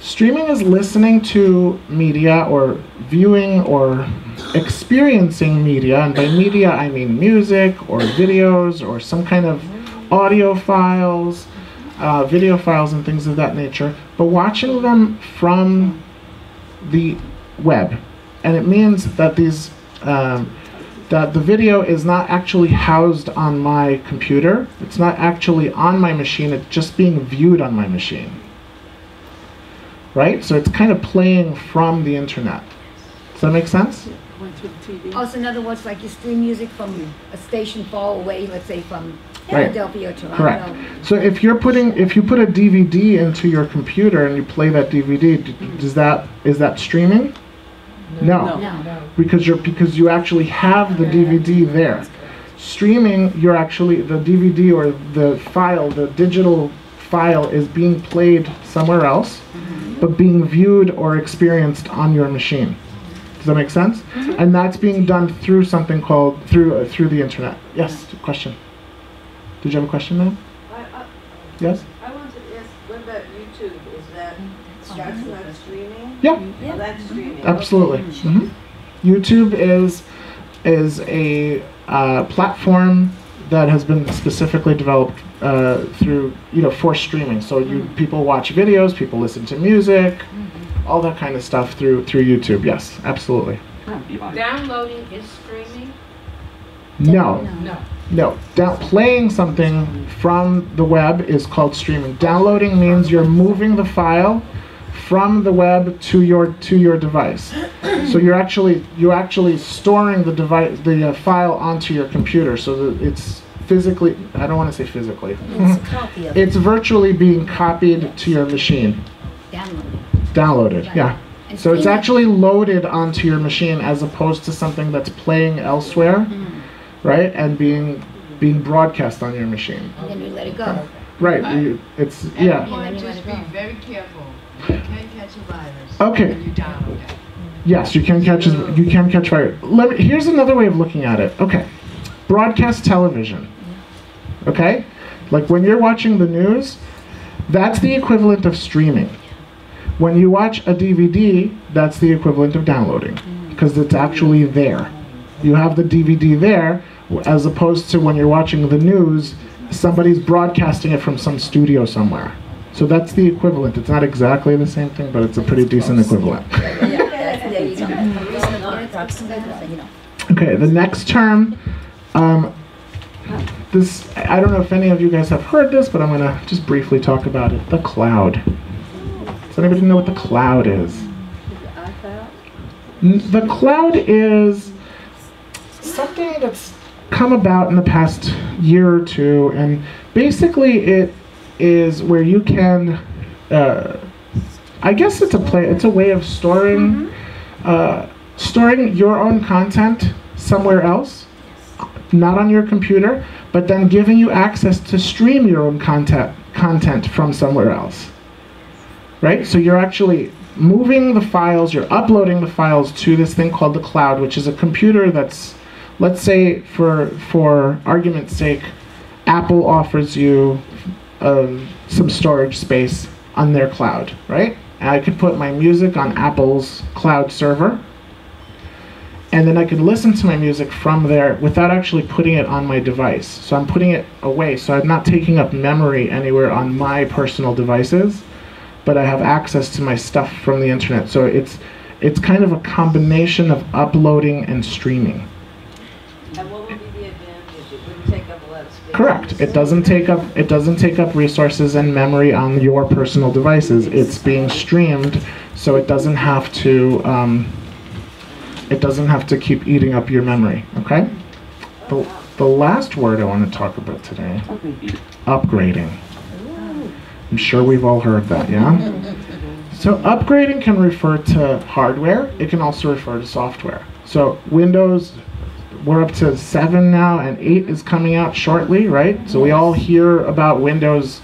Streaming is listening to media or viewing or experiencing media, and by media I mean music or videos or some kind of audio files, video files and things of that nature, but watching them from the web. And it means that these that the video is not actually housed on my computer. It's not actually on my machine. It's just being viewed on my machine. Right? So it's kind of playing from the internet. Does that make sense? Also, in other words, like you stream music from a station far away, let's say from Philadelphia or Toronto. Correct. So if you put a DVD into your computer and you play that DVD, is that streaming? No. Because you actually have the DVD there. Streaming, you're actually, the DVD or the file, the digital file is being played somewhere else, but being viewed or experienced on your machine. Does that make sense? And that's being done through something called, through the internet. Yes, question. Did you have a question, ma'am? Yes? I wanted to ask, what about YouTube? That's not streaming? Yeah. Oh, that's streaming. Absolutely. YouTube is a platform that has been specifically developed through, for streaming. So people watch videos, people listen to music, all that kind of stuff through YouTube. Yes, absolutely. Downloading is streaming? No. Playing something from the web is called streaming. Downloading means you're moving the file from the web to your device. So you're actually storing the file onto your computer, so that it's physically, I don't want to say physically. It's virtually being copied to your machine. Downloaded, right. Yeah. So it's actually loaded onto your machine as opposed to something that's playing elsewhere, right? And being broadcast on your machine. And then you let it go. Right. It's yeah. And just be very careful. You can catch a virus. Okay. When you download it. Yes, you can catch fire. Here's another way of looking at it. Okay. Broadcast television. Okay? Like when you're watching the news, that's the equivalent of streaming. When you watch a DVD, that's the equivalent of downloading, because it's actually there. You have the DVD there, as opposed to when you're watching the news, somebody's broadcasting it from some studio somewhere. So that's the equivalent. It's not exactly the same thing, but it's a pretty decent equivalent. Okay, the next term, this, I don't know if any of you guys have heard this, but I'm going to just briefly talk about it. The cloud. Does anybody know what the cloud is? The cloud is something that's come about in the past year or two, and basically it is where you can, I guess it's a way of storing your own content somewhere else, not on your computer, but then giving you access to stream your own content from somewhere else. Right? So you're actually moving the files, you're uploading the files to this thing called the cloud, which is a computer that's, let's say for argument's sake, Apple offers you some storage space on their cloud, right? And I could put my music on Apple's cloud server, and then I could listen to my music from there without actually putting it on my device. So I'm putting it away, so I'm not taking up memory anywhere on my personal devices, but I have access to my stuff from the internet. So it's kind of a combination of uploading and streaming. And what would be the advantage? It wouldn't take up a lot of space. Correct. It doesn't take up resources and memory on your personal devices. It's being streamed, so it doesn't have to keep eating up your memory. Okay. The last word I want to talk about today, upgrading. I'm sure we've all heard that, yeah? So upgrading can refer to hardware. It can also refer to software. So Windows, we're up to 7 now, and 8 is coming out shortly, right? So we all hear about Windows.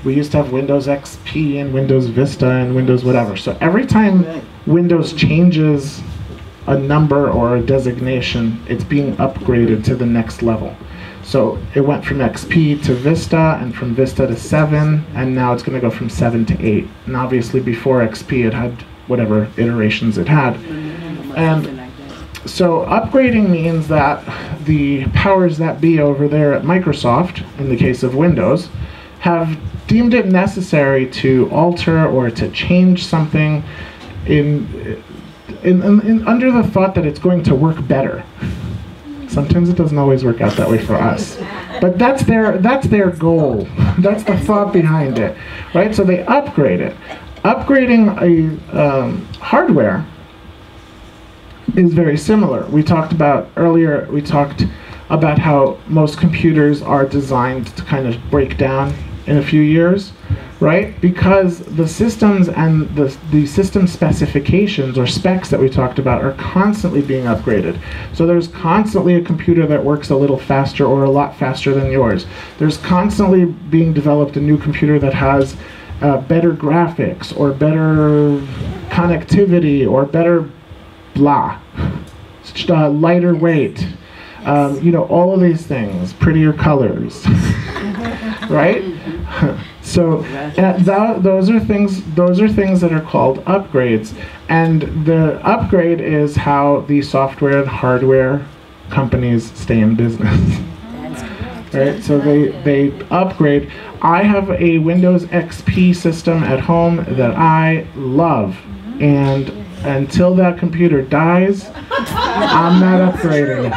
We used to have Windows XP and Windows Vista and Windows whatever. So every time Windows changes a number or a designation, it's being upgraded to the next level. So it went from XP to Vista, and from Vista to 7, and now it's going to go from 7 to 8. And obviously before XP it had whatever iterations it had. And so upgrading means that the powers that be over there at Microsoft, in the case of Windows, have deemed it necessary to alter or to change something under the thought that it's going to work better. Sometimes it doesn't always work out that way for us, but that's their goal. That's the thought behind it, right? So they upgrade it. Upgrading a hardware is very similar. We talked about earlier. We talked about how most computers are designed to kind of break down in a few years, right? Because the systems and the system specifications or specs that we talked about are constantly being upgraded. So there's constantly a computer that works a little faster or a lot faster than yours. There's constantly being developed a new computer that has better graphics or better connectivity or better blah, lighter weight, all of these things, prettier colors, right? So those are things that are called upgrades, and the upgrade is how the software and hardware companies stay in business. Right? So they upgrade. I have a Windows XP system at home that I love, and until that computer dies, I'm not upgrading it.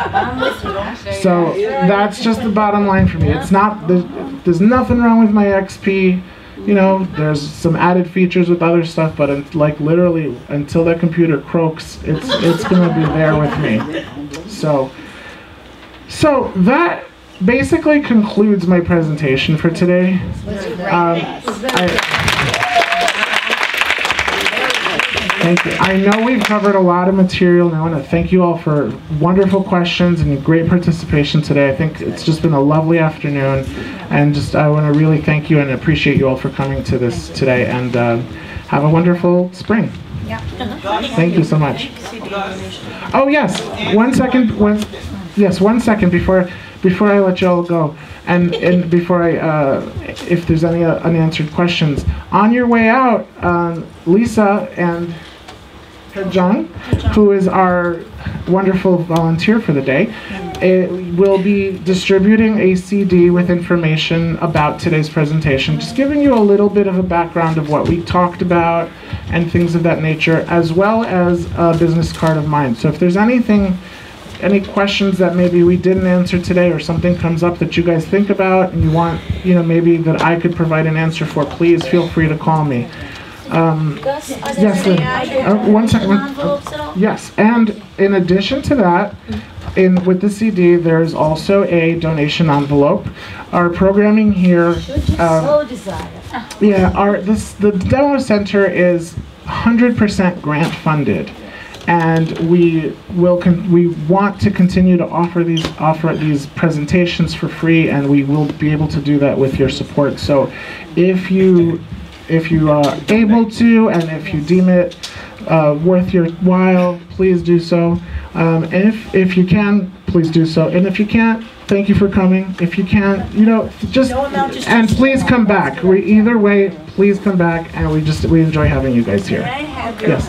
So that's just the bottom line for me. It's not, there's nothing wrong with my XP. There's some added features with other stuff, but literally until that computer croaks, it's going to be there with me. So that basically concludes my presentation for today. Thank you. I know we've covered a lot of material, and I want to thank you all for wonderful questions and great participation today. I think it's just been a lovely afternoon, and I want to really thank you and appreciate you all for coming to this today, and have a wonderful spring. Yeah. Thank you so much. Oh yes, 1 second. One second before I let you all go, and before if there's any unanswered questions on your way out, Lisa and Jung, who is our wonderful volunteer for the day, will be distributing a CD with information about today's presentation, just giving you a little bit of a background of what we talked about and things of that nature, as well as a business card of mine. So if there's any questions that maybe we didn't answer today, or something comes up that you guys think about and you want, maybe that I could provide an answer for, please feel free to call me. Yes, 1 second. Yes, and in addition to that, with the CD, there's also a donation envelope. Our programming here, the demo center is 100% grant funded. And we want to continue to offer these presentations for free, and we will be able to do that with your support. So if you are able to, and if you deem it worth your while, please do so. And if you can, please do so. And if you can't, thank you for coming. If you can't, and please come back. Either way, please come back, and we enjoy having you guys here. Yes.